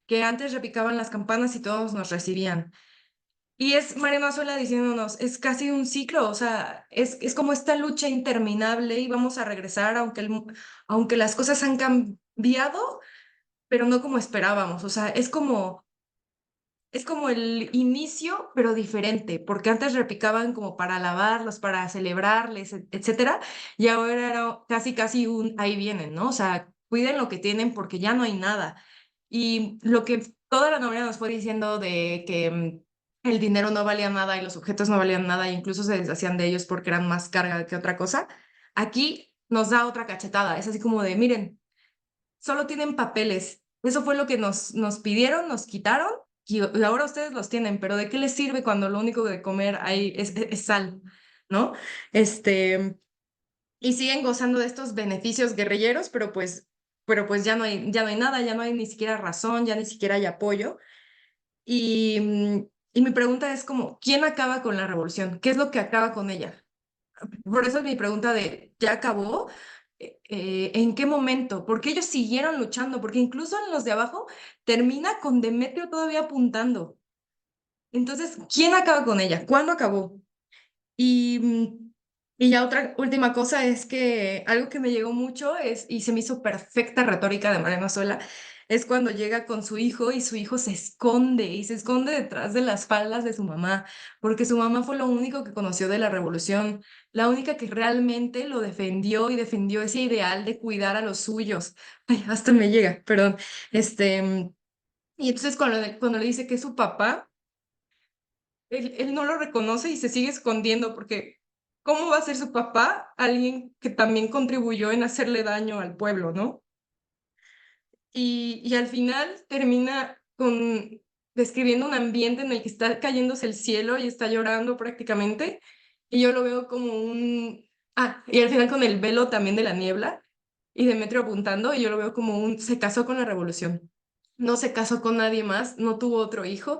que antes repicaban las campanas y todos nos recibían. Y es María Mazuela diciéndonos, es casi un ciclo, o sea, es como esta lucha interminable y vamos a regresar aunque las cosas han cambiado, pero no como esperábamos, o sea, es como el inicio, pero diferente, porque antes repicaban como para alabarlos, para celebrarles, etcétera, y ahora era casi un ahí vienen, ¿no? O sea, cuiden lo que tienen porque ya no hay nada. Y lo que toda la novela nos fue diciendo de que el dinero no valía nada y los objetos no valían nada, e incluso se deshacían de ellos porque eran más carga que otra cosa, aquí nos da otra cachetada. Es así como de, miren, solo tienen papeles. Eso fue lo que nos pidieron, nos quitaron y ahora ustedes los tienen, pero ¿de qué les sirve cuando lo único de comer hay es sal, ¿no? Este, y siguen gozando de estos beneficios guerrilleros, pero pues ya no hay nada, ya no hay ni siquiera razón, ya ni siquiera hay apoyo. Y mi pregunta es como, ¿quién acaba con la revolución? ¿Qué es lo que acaba con ella? Por eso es mi pregunta de, ¿ya acabó? ¿En qué momento? Porque ellos siguieron luchando, porque incluso en los de abajo termina con Demetrio todavía apuntando. Entonces, ¿quién acaba con ella? ¿Cuándo acabó? Y ya otra última cosa es que algo que me llegó mucho y se me hizo perfecta retórica de Mariana Azuela, es cuando llega con su hijo y su hijo se esconde y se esconde detrás de las faldas de su mamá, porque su mamá fue lo único que conoció de la revolución, la única que realmente lo defendió y defendió ese ideal de cuidar a los suyos. Ay, hasta me llega, perdón. Y entonces cuando le dice que es su papá, él no lo reconoce y se sigue escondiendo porque ¿cómo va a ser su papá alguien que también contribuyó en hacerle daño al pueblo, ¿no? Y al final termina con describiendo un ambiente en el que está cayéndose el cielo y está llorando prácticamente. Y yo lo veo como un... Ah, y al final con el velo también de la niebla y Demetrio apuntando, y yo lo veo como se casó con la revolución. No se casó con nadie más, no tuvo otro hijo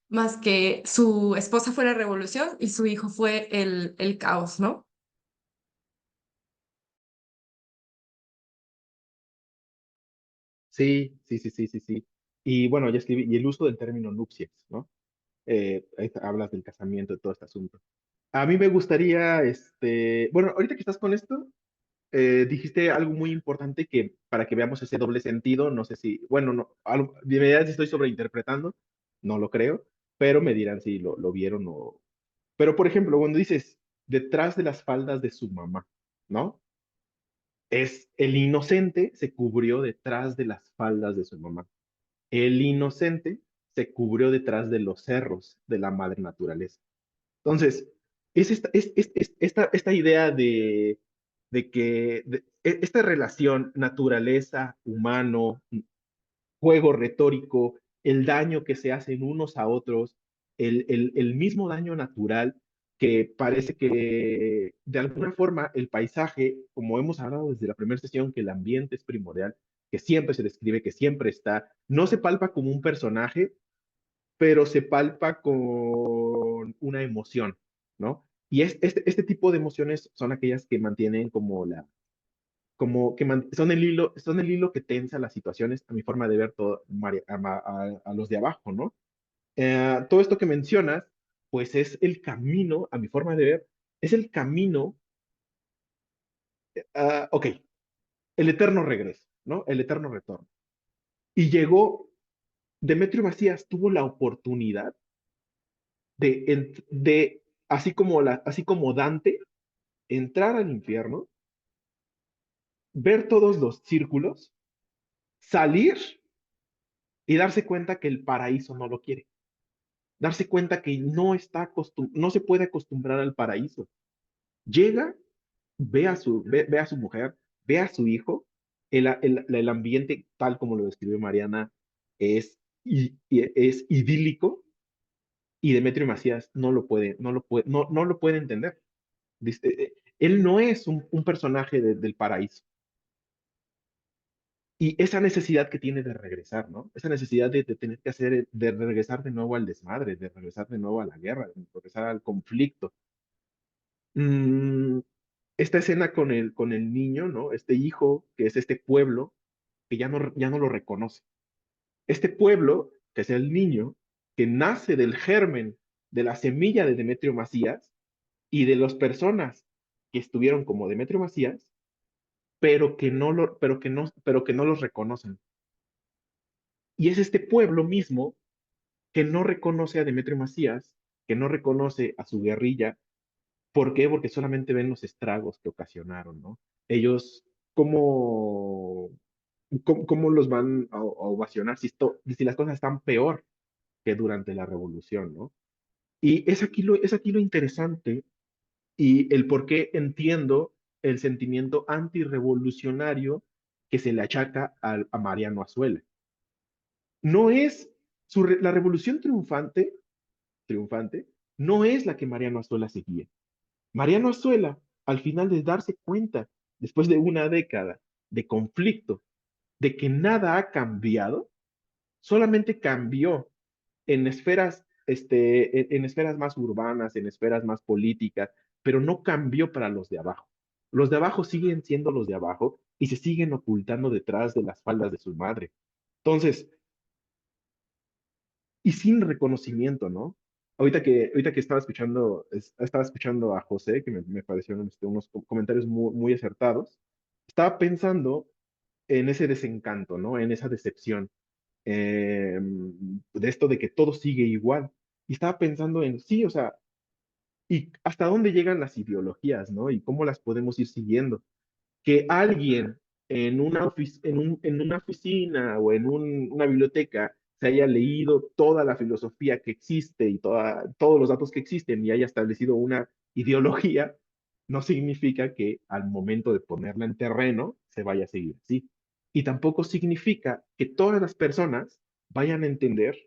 más que su esposa fue la revolución y su hijo fue el caos, ¿no? Sí, sí, sí, sí, sí, sí. Y bueno, ya escribí, y el uso del término nupcias, ¿no? Ahí hablas del casamiento, de todo este asunto. A mí me gustaría, bueno, ahorita que estás con esto, dijiste algo muy importante que para que veamos ese doble sentido, no sé si, bueno, no, de verdad si estoy sobreinterpretando, no lo creo, pero me dirán si lo vieron o... Pero, por ejemplo, cuando dices detrás de las faldas de su mamá, ¿no? Es el inocente se cubrió detrás de las faldas de su mamá. El inocente se cubrió detrás de los cerros de la madre naturaleza. Entonces, esta idea de que esta relación naturaleza-humano, juego retórico, el daño que se hacen unos a otros, el mismo daño natural que parece que de alguna forma el paisaje, como hemos hablado desde la primera sesión, que el ambiente es primordial, que siempre se describe, que siempre está, no se palpa como un personaje, pero se palpa con una emoción, ¿no? Y este tipo de emociones son aquellas que mantienen como son el hilo que tensa las situaciones, a mi forma de ver todo, a los de abajo, ¿no? Todo esto que mencionas, pues es el camino, a mi forma de ver, es el camino, ok, el eterno regreso, ¿no? El eterno retorno. Y llegó, Demetrio Macías tuvo la oportunidad así como Dante, entrar al infierno, ver todos los círculos, salir y darse cuenta que el paraíso no lo quiere. Darse cuenta que no se puede acostumbrar al paraíso. Llega, ve a su mujer, ve a su hijo, el ambiente, tal como lo describió Mariana, es idílico, y Demetrio Macías no lo puede entender. Dice, él no es un personaje del paraíso. Y esa necesidad que tiene de regresar, ¿no? Esa necesidad de tener que hacer, de regresar de nuevo al desmadre, de regresar de nuevo a la guerra, de regresar al conflicto. Mm, esta escena con el niño, ¿no? Este hijo, que es este pueblo, que ya no lo reconoce. Este pueblo, que es el niño, que nace del germen, de la semilla de Demetrio Macías y de las personas que estuvieron como Demetrio Macías, pero que no los reconocen. Y es este pueblo mismo que no reconoce a Demetrio Macías, que no reconoce a su guerrilla. ¿Por qué? Porque solamente ven los estragos que ocasionaron, ¿no? Ellos, ¿cómo, cómo los van a ovacionar si las cosas están peor que durante la revolución, ¿no? Y es aquí lo interesante y el por qué entiendo el sentimiento antirrevolucionario que se le achaca a Mariano Azuela. No es la revolución triunfante, no es la que Mariano Azuela seguía. Mariano Azuela, al final de darse cuenta, después de una década de conflicto, de que nada ha cambiado, solamente cambió en esferas, en esferas más urbanas, en esferas más políticas, pero no cambió para los de abajo. Los de abajo siguen siendo los de abajo y se siguen ocultando detrás de las faldas de su madre. Entonces, y sin reconocimiento, ¿no? Ahorita que estaba escuchando a José, que me parecieron unos comentarios muy acertados, estaba pensando en ese desencanto, ¿no? En esa decepción, de esto de que todo sigue igual. Y estaba pensando en, sí, o sea, ¿y hasta dónde llegan las ideologías, ¿no? Y cómo las podemos ir siguiendo, que alguien en una oficina o en una biblioteca se haya leído toda la filosofía que existe y todos los datos que existen y haya establecido una ideología, no significa que al momento de ponerla en terreno se vaya a seguir así. Y tampoco significa que todas las personas vayan a entender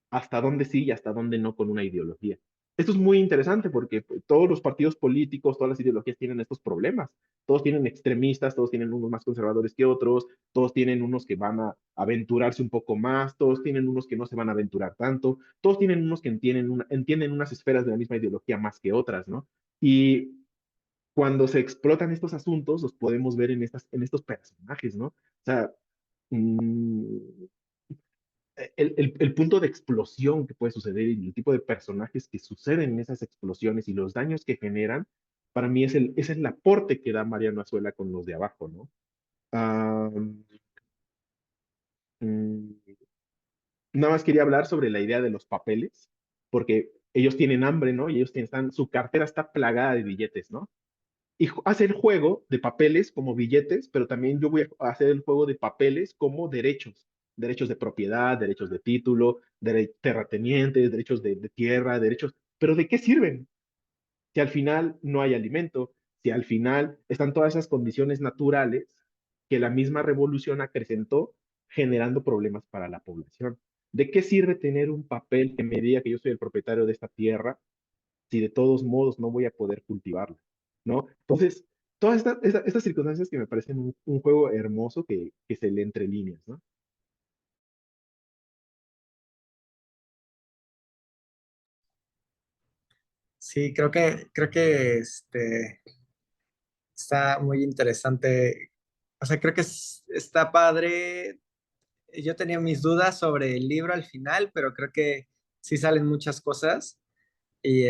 hasta dónde sí y hasta dónde no con una ideología. Esto es muy interesante porque pues, todos los partidos políticos, todas las ideologías tienen estos problemas. Todos tienen extremistas, todos tienen unos más conservadores que otros, todos tienen unos que van a aventurarse un poco más, todos tienen unos que no se van a aventurar tanto, todos tienen unos que entienden unas esferas de la misma ideología más que otras, ¿no? Y cuando se explotan estos asuntos, los podemos ver en estos personajes, ¿no? O sea, mmm, el punto de explosión que puede suceder y el tipo de personajes que suceden en esas explosiones y los daños que generan, para mí es el aporte que da Mariano Azuela con los de abajo, ¿no? Ah, mm, nada más quería hablar sobre la idea de los papeles, porque ellos tienen hambre, ¿no? Y su cartera está plagada de billetes, ¿no? Y hace el juego de papeles como billetes, pero también yo voy a hacer el juego de papeles como derechos. derechos de propiedad, derechos de título, terratenientes, derechos de tierra, derechos, pero ¿de qué sirven? Si al final no hay alimento, si al final están todas esas condiciones naturales que la misma revolución acrecentó generando problemas para la población. ¿De qué sirve tener un papel que me diga que yo soy el propietario de esta tierra si de todos modos no voy a poder cultivarla? ¿No? Entonces, todas estas circunstancias que me parecen un juego hermoso que se lee entre líneas, ¿no? Sí, creo que está muy interesante. O sea, creo que está padre. Yo tenía mis dudas sobre el libro al final, pero creo que sí salen muchas cosas. Y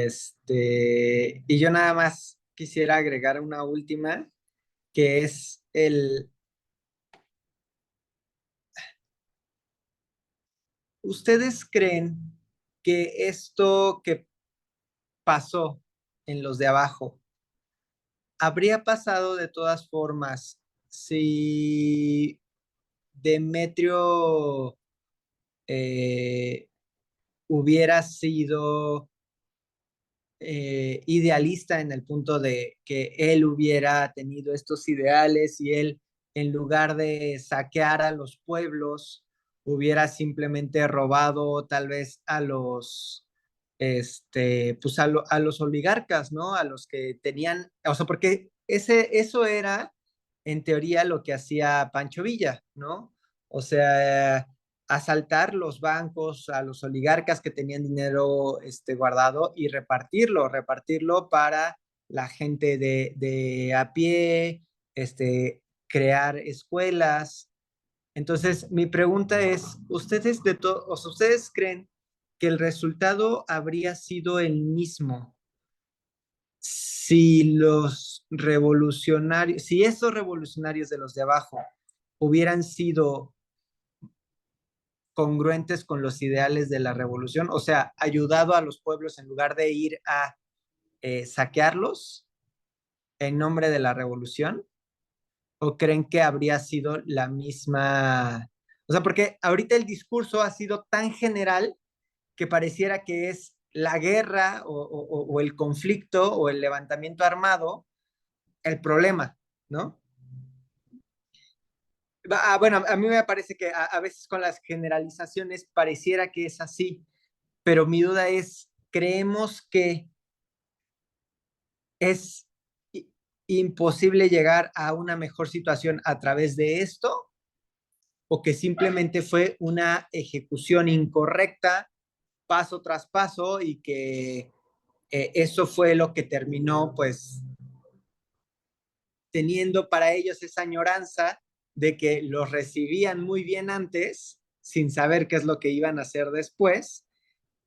yo nada más quisiera agregar una última, que es ¿ustedes creen que esto que pasó en los de abajo habría pasado de todas formas si Demetrio eh, hubiera sido idealista en el punto de que él hubiera tenido estos ideales y él, en lugar de saquear a los pueblos, hubiera simplemente robado tal vez pues a los oligarcas, ¿no? A los que tenían, o sea, porque eso era en teoría lo que hacía Pancho Villa, ¿no? O sea, asaltar los bancos, a los oligarcas que tenían dinero guardado y repartirlo para la gente de a pie, crear escuelas. Entonces, mi pregunta es, o sea, ¿ustedes creen que el resultado habría sido el mismo si si esos revolucionarios de los de abajo hubieran sido congruentes con los ideales de la revolución, o sea, ayudado a los pueblos en lugar de ir a saquearlos en nombre de la revolución? ¿O creen que habría sido la misma? O sea, porque ahorita el discurso ha sido tan general que pareciera que es la guerra o el conflicto o el levantamiento armado el problema, ¿no? Bueno, a mí me parece que a veces con las generalizaciones pareciera que es así, pero mi duda es, ¿creemos que es imposible llegar a una mejor situación a través de esto? ¿O que simplemente fue una ejecución incorrecta, paso tras paso, y que eso fue lo que terminó, pues, teniendo para ellos esa añoranza de que los recibían muy bien antes, sin saber qué es lo que iban a hacer después,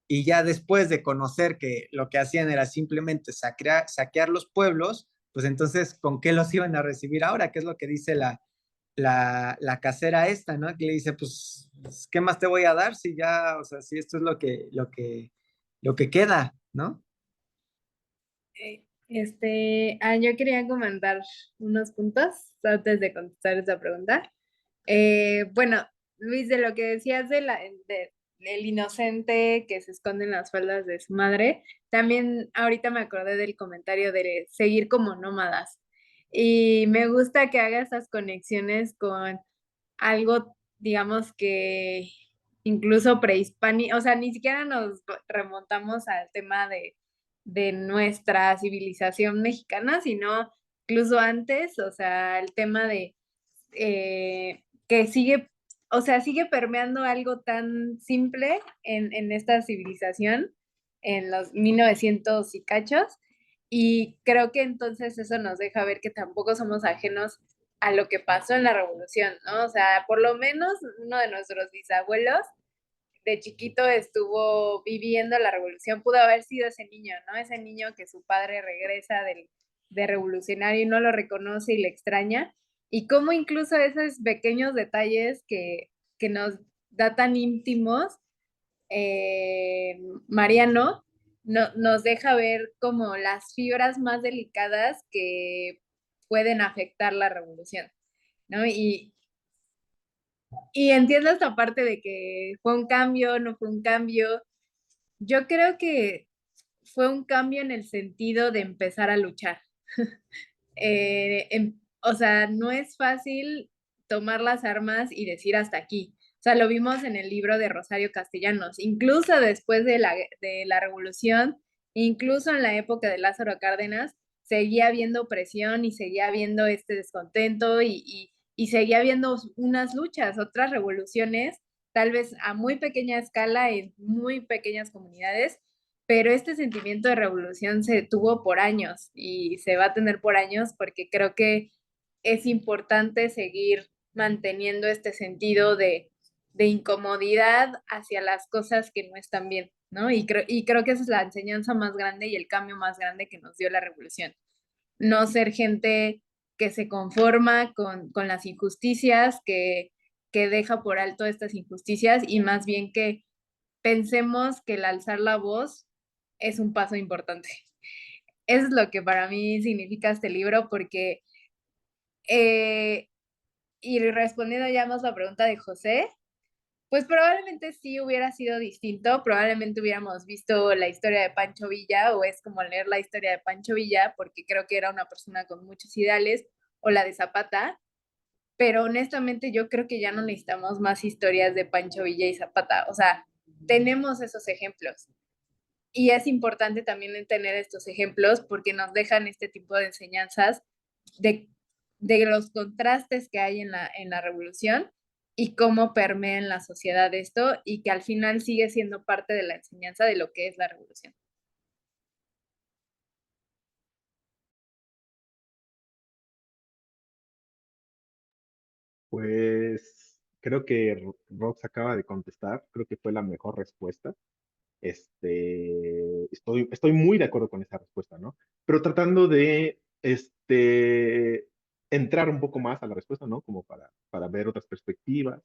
y ya después de conocer que lo que hacían era simplemente saquear los pueblos, pues entonces, ¿con qué los iban a recibir ahora? ¿Qué es lo que dice la casera esta, ¿no? Que le dice, pues, ¿qué más te voy a dar si ya, o sea, si esto es lo que queda, ¿no? Yo quería comentar unos puntos antes de contestar esa pregunta. Bueno, Luis, de lo que decías del inocente que se esconde en las faldas de su madre, también ahorita me acordé del comentario de seguir como nómadas. Y me gusta que haga esas conexiones con algo, digamos que incluso prehispánico, o sea, ni siquiera nos remontamos al tema de nuestra civilización mexicana, sino incluso antes, o sea, el tema de que sigue, o sea, sigue permeando algo tan simple en esta civilización en los 1900 y cachos. Y creo que entonces eso nos deja ver que tampoco somos ajenos a lo que pasó en la revolución, ¿no? O sea, por lo menos uno de nuestros bisabuelos de chiquito estuvo viviendo la revolución, pudo haber sido ese niño, ¿no? Ese niño que su padre regresa de revolucionario y no lo reconoce y le extraña. Y cómo incluso esos pequeños detalles que nos da tan íntimos, Mariano, nos deja ver como las fibras más delicadas que pueden afectar la revolución, ¿no? Y entiendo esta parte de que fue un cambio, no fue un cambio. Yo creo que fue un cambio en el sentido de empezar a luchar. O sea, no es fácil tomar las armas y decir hasta aquí. O sea, lo vimos en el libro de Rosario Castellanos, incluso después de la revolución, incluso en la época de Lázaro Cárdenas, seguía habiendo presión y seguía habiendo este descontento y seguía habiendo unas luchas, otras revoluciones, tal vez a muy pequeña escala, en muy pequeñas comunidades, pero este sentimiento de revolución se tuvo por años y se va a tener por años porque creo que es importante seguir manteniendo este sentido de incomodidad hacia las cosas que no están bien, ¿no? Y creo que esa es la enseñanza más grande y el cambio más grande que nos dio la revolución. No ser gente que se conforma con las injusticias, que deja por alto estas injusticias y más bien que pensemos que el alzar la voz es un paso importante. Eso es lo que para mí significa este libro, porque, eh, y respondiendo ya más la pregunta de José, pues probablemente sí hubiera sido distinto, probablemente hubiéramos visto la historia de Pancho Villa, o es como leer la historia de Pancho Villa, porque creo que era una persona con muchos ideales, o la de Zapata, pero honestamente yo creo que ya no necesitamos más historias de Pancho Villa y Zapata, o sea, tenemos esos ejemplos. Y es importante también tener estos ejemplos porque nos dejan este tipo de enseñanzas de, de los contrastes que hay en la revolución y cómo permea en la sociedad esto y que al final sigue siendo parte de la enseñanza de lo que es la revolución. Pues creo que Rox acaba de contestar, creo que fue la mejor respuesta. Estoy muy de acuerdo con esa respuesta, ¿no? Pero tratando de, entrar un poco más a la respuesta, ¿no? Como para ver otras perspectivas.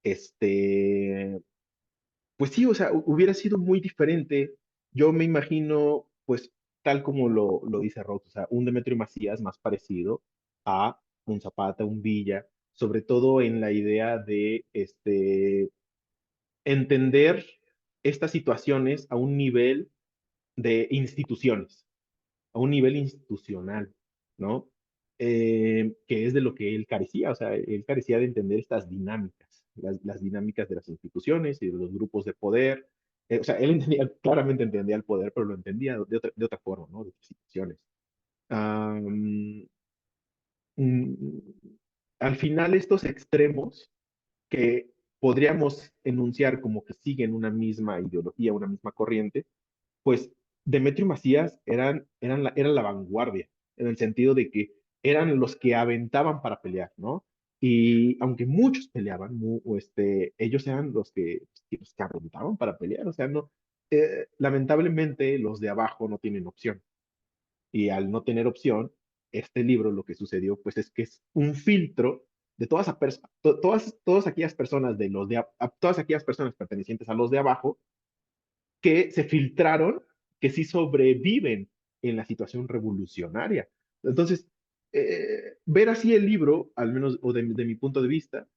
Este, pues sí, o sea, hubiera sido muy diferente. Yo me imagino, pues, tal como lo dice Rox, o sea, un Demetrio Macías más parecido a un Zapata, un Villa, sobre todo en la idea de, entender estas situaciones a un nivel de instituciones, a un nivel institucional, ¿no? Que es de lo que él carecía, o sea, él carecía de entender estas dinámicas, las dinámicas de las instituciones y de los grupos de poder. O sea, él entendía, claramente entendía el poder, pero lo entendía de otra forma, ¿no? De otras situaciones. Um, mm, Al final, estos extremos que podríamos enunciar como que siguen una misma ideología, una misma corriente, pues Demetrio y Macías eran la vanguardia, en el sentido de que eran los que aventaban para pelear, ¿no? Y aunque muchos peleaban, ellos eran los que aventaban para pelear, o sea, no, lamentablemente los de abajo no tienen opción. Y al no tener opción, este libro lo que sucedió, pues es que es un filtro de todas aquellas personas todas aquellas personas pertenecientes a los de abajo que se filtraron, que sí sobreviven en la situación revolucionaria. Entonces, ver así el libro, al menos o de mi punto de vista,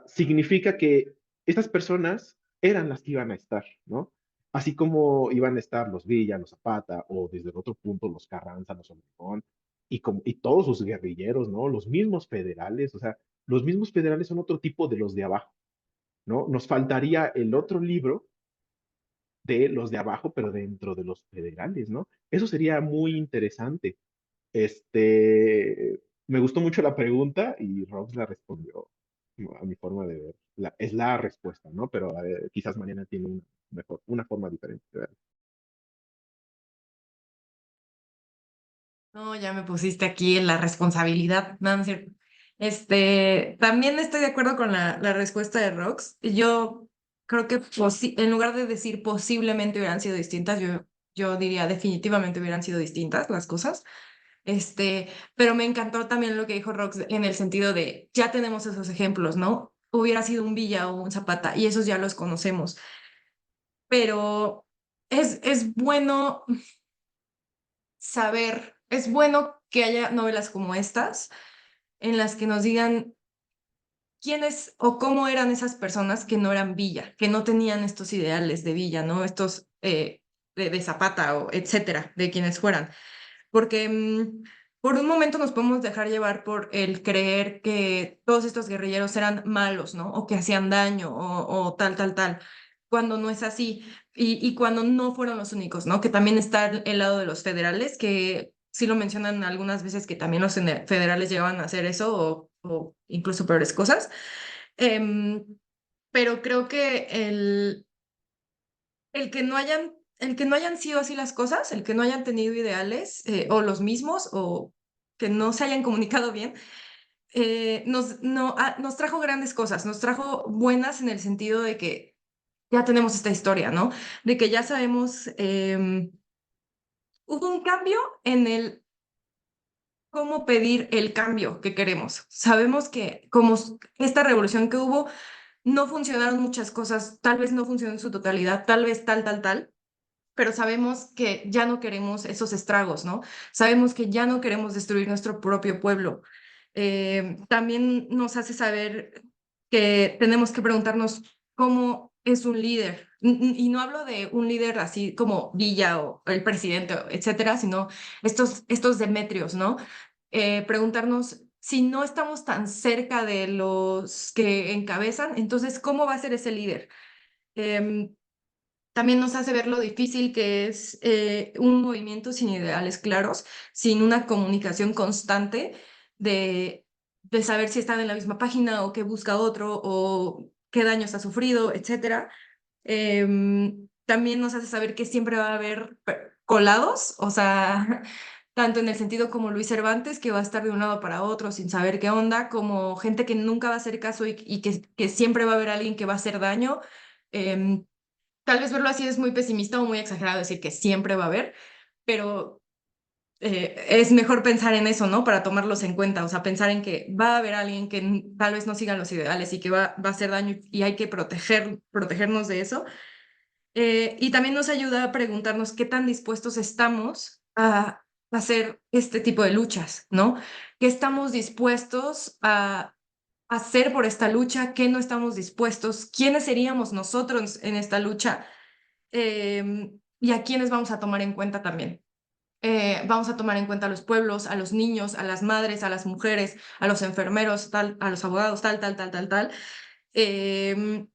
significa que estas personas eran las que iban a estar, ¿no? Así como iban a estar los Villa, los Zapata, o desde el otro punto los Carranza, los Obregón, y todos sus guerrilleros, ¿no? Los mismos federales, o sea, los mismos federales son otro tipo de los de abajo, ¿no? Nos faltaría el otro libro de los de abajo, pero dentro de los federales, ¿no? Eso sería muy interesante. Me gustó mucho la pregunta y Rox la respondió, ¿no? A mi forma de ver. Es la respuesta, ¿no? Pero quizás Mariana tiene una forma diferente de verlo. No, ya me pusiste aquí en la responsabilidad. No, no es cierto. También estoy de acuerdo con la respuesta de Rox. Yo creo que en lugar de decir posiblemente hubieran sido distintas, yo diría definitivamente hubieran sido distintas las cosas. Pero me encantó también lo que dijo Rox en el sentido de ya tenemos esos ejemplos, ¿no? Hubiera sido un Villa o un Zapata y esos ya los conocemos. Pero es bueno saber, es bueno que haya novelas como estas en las que nos digan quiénes o cómo eran esas personas que no eran Villa, que no tenían estos ideales de Villa, ¿no? Estos de Zapata o etcétera, de quienes fueran. Porque por un momento nos podemos dejar llevar por el creer que todos estos guerrilleros eran malos, ¿no? O que hacían daño o tal, tal, tal, cuando no es así y cuando no fueron los únicos, ¿no? Que también está el lado de los federales, que sí lo mencionan algunas veces que también los federales llegaban a hacer eso o incluso peores cosas. Em, pero creo que el que no hayan sido así las cosas, el que no hayan tenido ideales o los mismos o que no se hayan comunicado bien, nos trajo grandes cosas, nos trajo buenas en el sentido de que ya tenemos esta historia, ¿no? De que ya sabemos, hubo un cambio en el cómo pedir el cambio que queremos. Sabemos que como esta revolución que hubo, no funcionaron muchas cosas, tal vez no funcionó en su totalidad, tal vez tal, tal, tal, pero sabemos que ya no queremos esos estragos, ¿no? Sabemos que ya no queremos destruir nuestro propio pueblo. También nos hace saber que tenemos que preguntarnos cómo es un líder. Y no hablo de un líder así como Villa o el presidente, etcétera, sino estos Demetrios, ¿no? Preguntarnos si no estamos tan cerca de los que encabezan, entonces, ¿cómo va a ser ese líder? Em, También nos hace ver lo difícil que es un movimiento sin ideales claros, sin una comunicación constante de saber si están en la misma página o qué busca otro o qué daños ha sufrido, etcétera. También nos hace saber que siempre va a haber colados, o sea, tanto en el sentido como Luis Cervantes, que va a estar de un lado para otro sin saber qué onda, como gente que nunca va a hacer caso y que siempre va a haber alguien que va a hacer daño. Em, Tal vez verlo así es muy pesimista o muy exagerado decir que siempre va a haber, pero es mejor pensar en eso, ¿no? Para tomarlos en cuenta, o sea, pensar en que va a haber alguien que tal vez no siga los ideales y que va a hacer daño y hay que protegernos de eso. Y también nos ayuda a preguntarnos qué tan dispuestos estamos a hacer este tipo de luchas, ¿no? ¿Qué estamos dispuestos a hacer por esta lucha? ¿Qué no estamos dispuestos? ¿Quiénes seríamos nosotros en esta lucha? Y a quiénes vamos a tomar en cuenta también. Vamos a tomar en cuenta a los pueblos, a los niños, a las madres, a las mujeres, a los enfermeros, tal, a los abogados, tal, tal, tal, tal, tal. Em,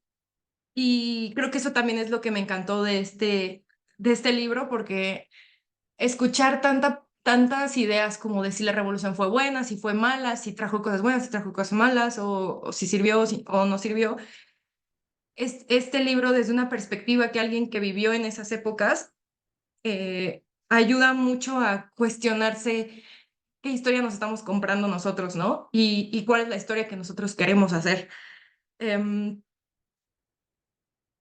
y creo que eso también es lo que me encantó de este libro, porque escuchar tantas ideas como de si la revolución fue buena, si fue mala, si trajo cosas buenas, si trajo cosas malas, o si sirvió o no sirvió, este libro desde una perspectiva que alguien que vivió en esas épocas ayuda mucho a cuestionarse qué historia nos estamos comprando nosotros, ¿no? Y cuál es la historia que nosotros queremos hacer.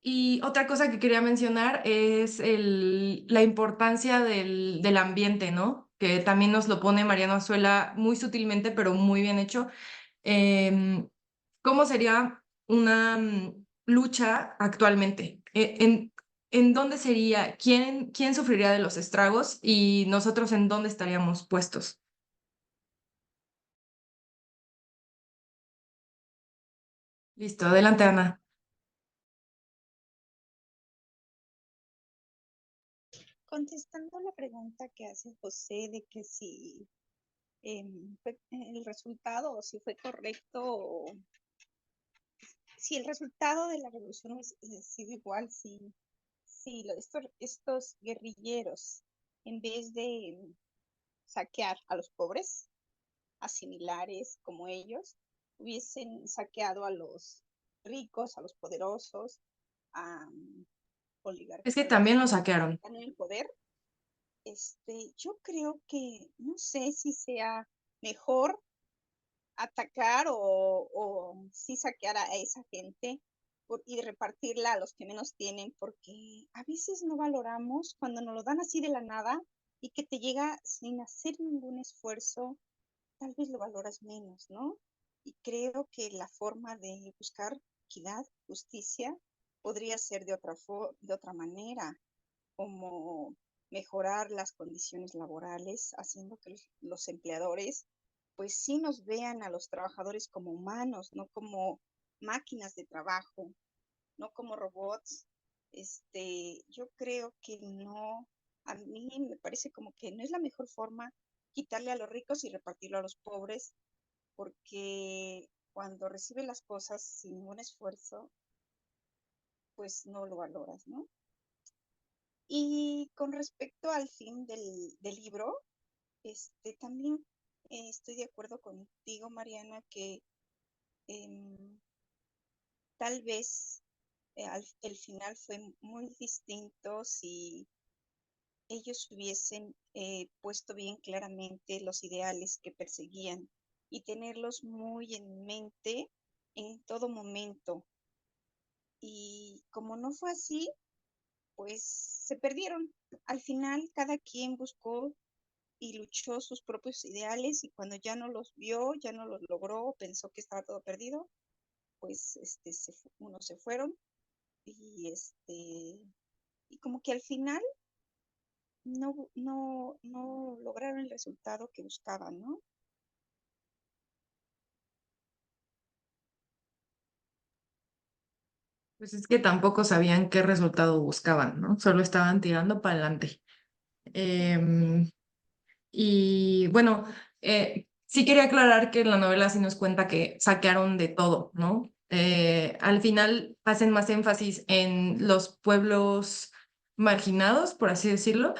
Y otra cosa que quería mencionar es la importancia del ambiente, ¿no? Que también nos lo pone Mariano Azuela muy sutilmente, pero muy bien hecho. ¿Cómo sería una lucha actualmente? ¿En dónde sería? ¿Quién sufriría de los estragos? Y nosotros en dónde estaríamos puestos. Listo, adelante, Ana. Contestando la pregunta que hace José de que si fue el resultado o si fue correcto, o si el resultado de la revolución ha sido igual, si estos guerrilleros, en vez de saquear a los pobres, asimilares como ellos, hubiesen saqueado a los ricos, a los poderosos, a Es que también lo oligarquías, saquearon. en el poder. Yo creo que no sé si sea mejor atacar o sí saquear a esa gente y repartirla a los que menos tienen, porque a veces no valoramos cuando nos lo dan así de la nada y que te llega sin hacer ningún esfuerzo, tal vez lo valoras menos, ¿no? Y creo que la forma de buscar equidad, justicia, podría ser de otra manera, como mejorar las condiciones laborales, haciendo que los empleadores pues sí nos vean a los trabajadores como humanos, no como máquinas de trabajo, no como robots. Yo creo que no, a mí me parece como que no es la mejor forma quitarle a los ricos y repartirlo a los pobres, porque cuando recibes las cosas sin ningún esfuerzo, pues no lo valoras, ¿no? Y con respecto al fin del libro, también estoy de acuerdo contigo, Mariana, que em, tal vez el final fue muy distinto si ellos hubiesen puesto bien claramente los ideales que perseguían y tenerlos muy en mente en todo momento. Y como no fue así, pues se perdieron. Al final, cada quien buscó y luchó sus propios ideales y cuando ya no los vio, ya no los logró, pensó que estaba todo perdido, pues unos se fueron y y como que al final no lograron el resultado que buscaban, ¿no? Pues es que tampoco sabían qué resultado buscaban, ¿no? Solo estaban tirando para adelante. Y bueno, sí quería aclarar que en la novela sí nos cuenta que saquearon de todo, ¿no? Al final hacen más énfasis en los pueblos marginados, por así decirlo,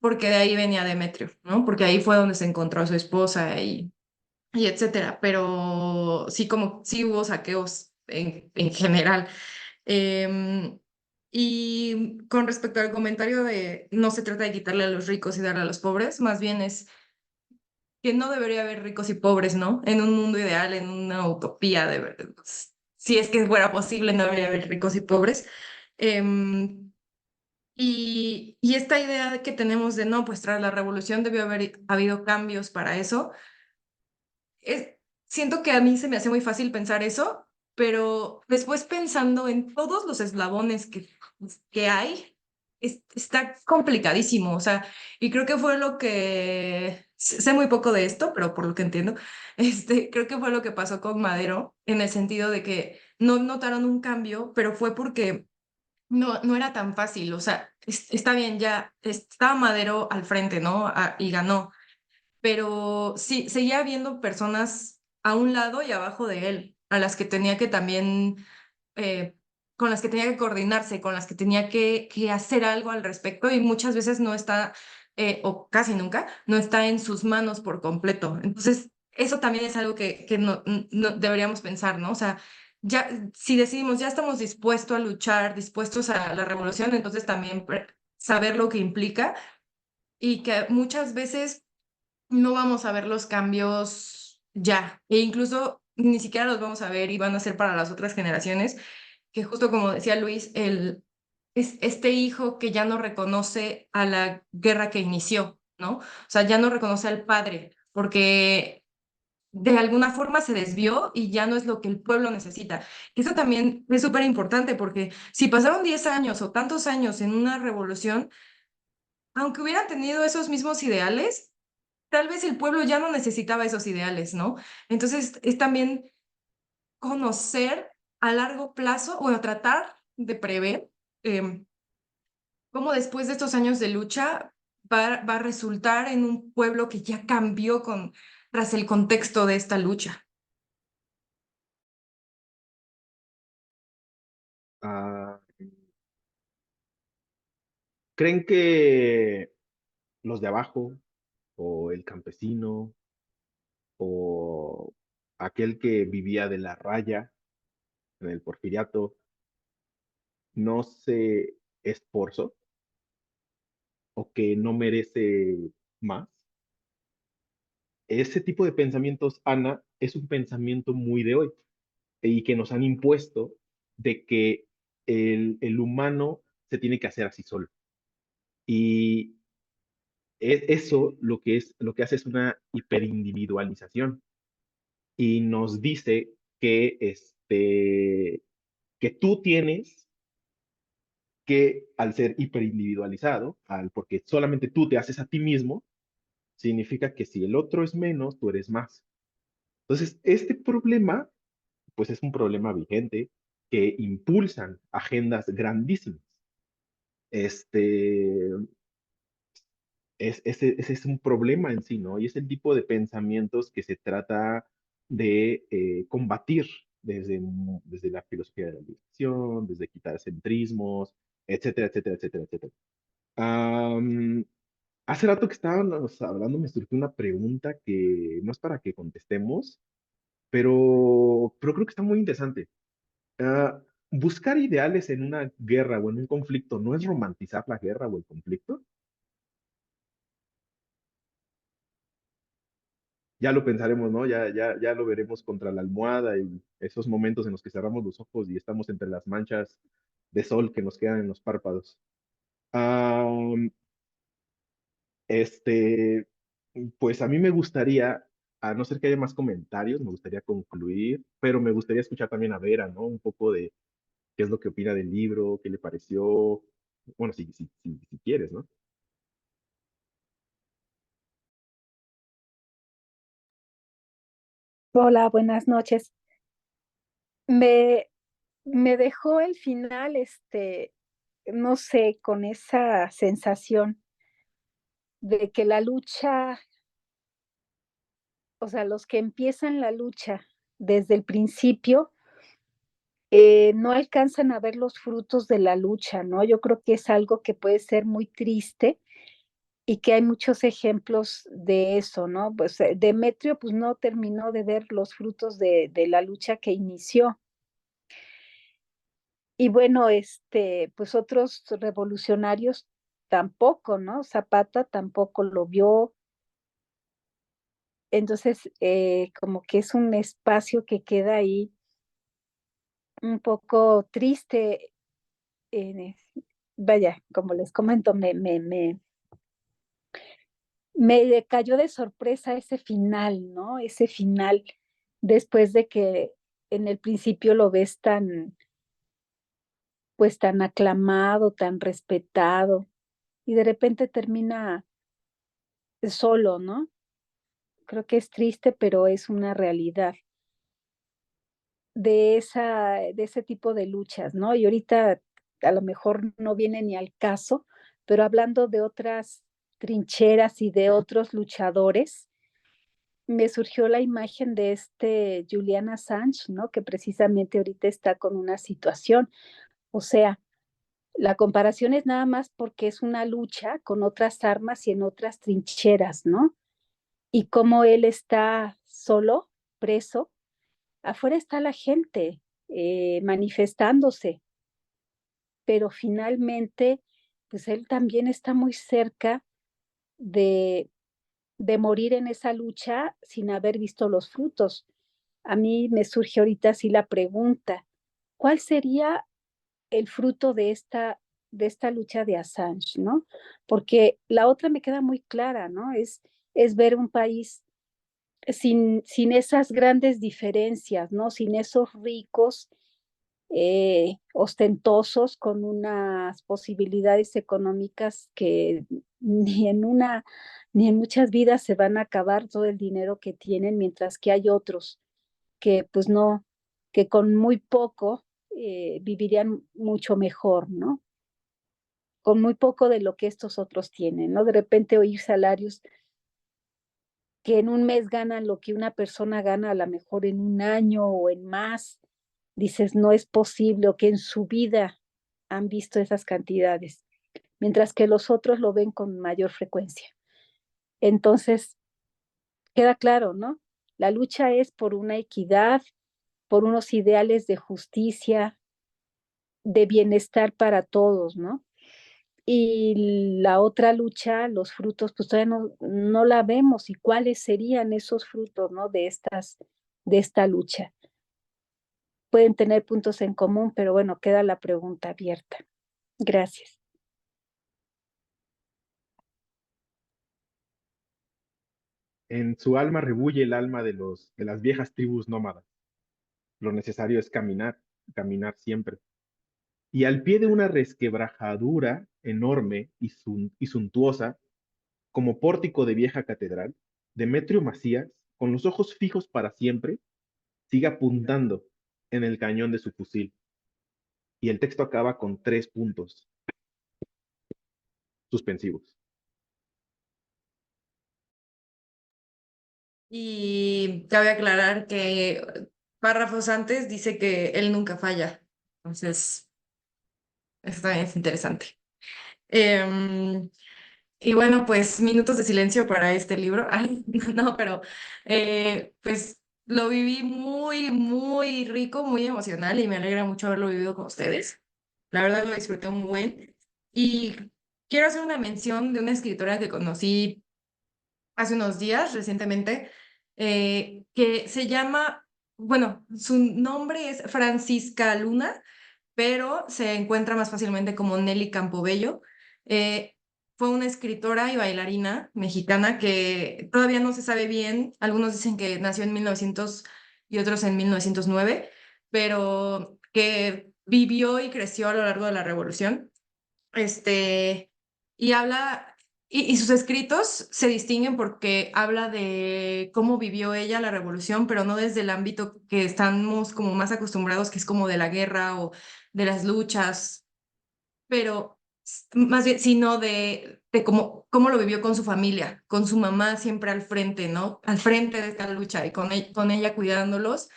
porque de ahí venía Demetrio, ¿no? Porque ahí fue donde se encontró a su esposa y etcétera. Pero sí, como sí hubo saqueos en general. Em, y con respecto al comentario de no se trata de quitarle a los ricos y darle a los pobres, más bien es que no debería haber ricos y pobres, ¿no? En un mundo ideal, en una utopía, de verdad. Si es que fuera posible, no debería haber ricos y pobres. Em, y esta idea que tenemos de no, pues tras la revolución debió haber habido cambios para eso. Siento que a mí se me hace muy fácil pensar eso, pero después pensando en todos los eslabones que hay, está complicadísimo, o sea, y creo que fue lo que, sé muy poco de esto, pero por lo que entiendo, creo que fue lo que pasó con Madero, en el sentido de que no notaron un cambio, pero fue porque no era tan fácil, o sea, está bien, ya estaba Madero al frente, ¿no? Y ganó, pero sí, seguía habiendo personas a un lado y abajo de él, a las que tenía que también, con las que tenía que coordinarse, con las que tenía que hacer algo al respecto y muchas veces no está, o casi nunca, no está en sus manos por completo. Entonces, eso también es algo que no deberíamos pensar, ¿no? O sea, ya, si decidimos, ya estamos dispuestos a luchar, dispuestos a la revolución, entonces también saber lo que implica y que muchas veces no vamos a ver los cambios ya, e incluso ni siquiera los vamos a ver y van a ser para las otras generaciones, que justo como decía Luis, es este hijo que ya no reconoce a la guerra que inició, ¿no? O sea, ya no reconoce al padre, porque de alguna forma se desvió y ya no es lo que el pueblo necesita. Eso también es súper importante porque si pasaron 10 años o tantos años en una revolución, aunque hubieran tenido esos mismos ideales, tal vez el pueblo ya no necesitaba esos ideales, ¿no? Entonces es también conocer a largo plazo, bueno, tratar de prever eh, cómo después de estos años de lucha va a resultar en un pueblo que ya cambió tras el contexto de esta lucha. Ah, ¿creen que los de abajo o el campesino o aquel que vivía de la raya en el porfiriato no se esforzó o que no merece más? Ese tipo de pensamientos, Ana, es un pensamiento muy de hoy y que nos han impuesto de que el humano se tiene que hacer así solo. Y eso lo que hace es una hiperindividualización y nos dice que, que tú tienes que, al ser hiperindividualizado, porque solamente tú te haces a ti mismo, significa que si el otro es menos, tú eres más. Entonces, este problema, pues es un problema vigente que impulsan agendas grandísimas. Este, ese es un problema en sí, ¿no? Y es el tipo de pensamientos que se trata de combatir desde la filosofía de la liberación, desde quitar centrismos, etcétera, etcétera, etcétera, etcétera. Am, Hace rato que estábamos hablando, me surgió una pregunta que no es para que contestemos, pero creo que está muy interesante. ¿Buscar ideales en una guerra o en un conflicto no es romantizar la guerra o el conflicto? Ya lo pensaremos, ¿no? Ya lo veremos contra la almohada y esos momentos en los que cerramos los ojos y estamos entre las manchas de sol que nos quedan en los párpados. Am, este, pues a mí me gustaría, a no ser que haya más comentarios, me gustaría concluir, pero me gustaría escuchar también a Vera, ¿no? Un poco de qué es lo que opina del libro, qué le pareció, bueno, si quieres, ¿no? Hola, buenas noches. Me, me dejó el final, no sé, con esa sensación de que la lucha, o sea, los que empiezan la lucha desde el principio, no alcanzan a ver los frutos de la lucha, ¿no? Yo creo que es algo que puede ser muy triste y que hay muchos ejemplos de eso, ¿no? Pues Demetrio, pues no terminó de ver los frutos de la lucha que inició. Y bueno, pues otros revolucionarios tampoco, ¿no? Zapata tampoco lo vio. Entonces, como que es un espacio que queda ahí un poco triste. eh, Vaya, como les comento, me cayó de sorpresa ese final, ¿no? Ese final, después de que en el principio lo ves tan, pues tan aclamado, tan respetado, y de repente termina solo, ¿no? Creo que es triste, pero es una realidad de ese tipo de luchas, ¿no? Y ahorita a lo mejor no viene ni al caso, pero hablando de otras trincheras y de otros luchadores, me surgió la imagen de Julian Assange, ¿no? Que precisamente ahorita está con una situación, o sea, la comparación es nada más porque es una lucha con otras armas y en otras trincheras, ¿no? Y cómo él está solo, preso, afuera está la gente manifestándose, pero finalmente, pues él también está muy cerca de, de morir en esa lucha sin haber visto los frutos. A mí me surge ahorita así la pregunta, ¿cuál sería el fruto de esta lucha de Assange, ¿no? Porque la otra me queda muy clara, ¿no? Es ver un país sin esas grandes diferencias, ¿no? Sin esos ricos ostentosos con unas posibilidades económicas que ni en muchas vidas se van a acabar todo el dinero que tienen, mientras que hay otros que pues no, que con muy poco vivirían mucho mejor, ¿no? Con muy poco de lo que estos otros tienen, ¿no? De repente oír salarios que en un mes ganan lo que una persona gana a lo mejor en un año o en más, dices, no es posible, o que en su vida han visto esas cantidades, mientras que los otros lo ven con mayor frecuencia. Entonces, queda claro, ¿no? La lucha es por una equidad, por unos ideales de justicia, de bienestar para todos, ¿no? Y la otra lucha, los frutos, pues todavía no la vemos. ¿Y cuáles serían esos frutos, ¿no? De esta lucha? Pueden tener puntos en común, pero bueno, queda la pregunta abierta. Gracias. En su alma rebulle el alma de las viejas tribus nómadas. Lo necesario es caminar, caminar siempre. Y al pie de una resquebrajadura enorme y suntuosa, como pórtico de vieja catedral, Demetrio Macías con los ojos fijos para siempre, sigue apuntando en el cañón de su fusil. Y el texto acaba con 3 puntos suspensivos. Y cabe aclarar que párrafos antes dice que él nunca falla. Entonces, eso también es interesante. Em, y bueno, pues minutos de silencio para este libro. Ay, no, pero pues lo viví muy, muy rico, muy emocional y me alegra mucho haberlo vivido con ustedes. La verdad lo disfruté un buen. Y quiero hacer una mención de una escritora que conocí hace unos días, recientemente, que se llama, bueno, su nombre es Francisca Luna, pero se encuentra más fácilmente como Nelly Campobello. Eh, Fue una escritora y bailarina mexicana que todavía no se sabe bien. Algunos dicen que nació en 1900 y otros en 1909, pero que vivió y creció a lo largo de la Revolución. Este, y habla, y sus escritos se distinguen porque habla de cómo vivió ella la revolución, pero no desde el ámbito que estamos como más acostumbrados, que es como de la guerra o de las luchas, pero más bien, sino de cómo lo vivió con su familia, con su mamá siempre al frente, ¿no? Al frente de esta lucha y con ella cuidándolos.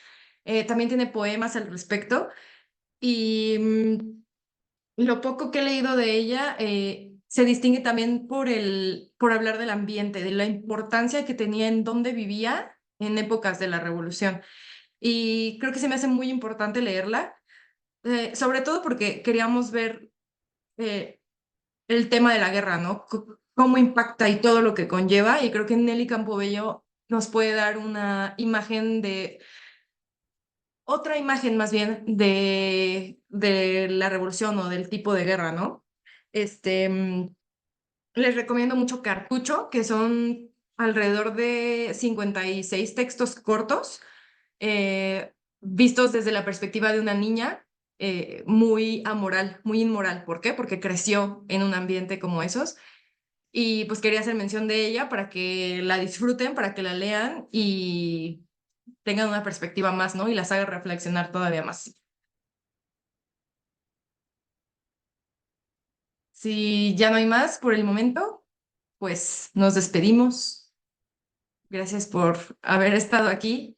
También tiene poemas al respecto y lo poco que he leído de ella se distingue también por hablar del ambiente, de la importancia que tenía en dónde vivía en épocas de la revolución. Y creo que se me hace muy importante leerla, sobre todo porque queríamos ver eh, el tema de la guerra, ¿no? Cómo impacta y todo lo que conlleva. Y creo que Nelly Campobello nos puede dar una imagen de otra imagen más bien de la revolución o del tipo de guerra, ¿no? Les recomiendo mucho Cartucho, que son alrededor de 56 textos cortos, vistos desde la perspectiva de una niña muy amoral, muy inmoral. ¿Por qué? Porque creció en un ambiente como esos. Y pues quería hacer mención de ella para que la disfruten, para que la lean y tengan una perspectiva más, ¿no? Y las haga reflexionar todavía más. Si ya no hay más por el momento, pues nos despedimos. Gracias por haber estado aquí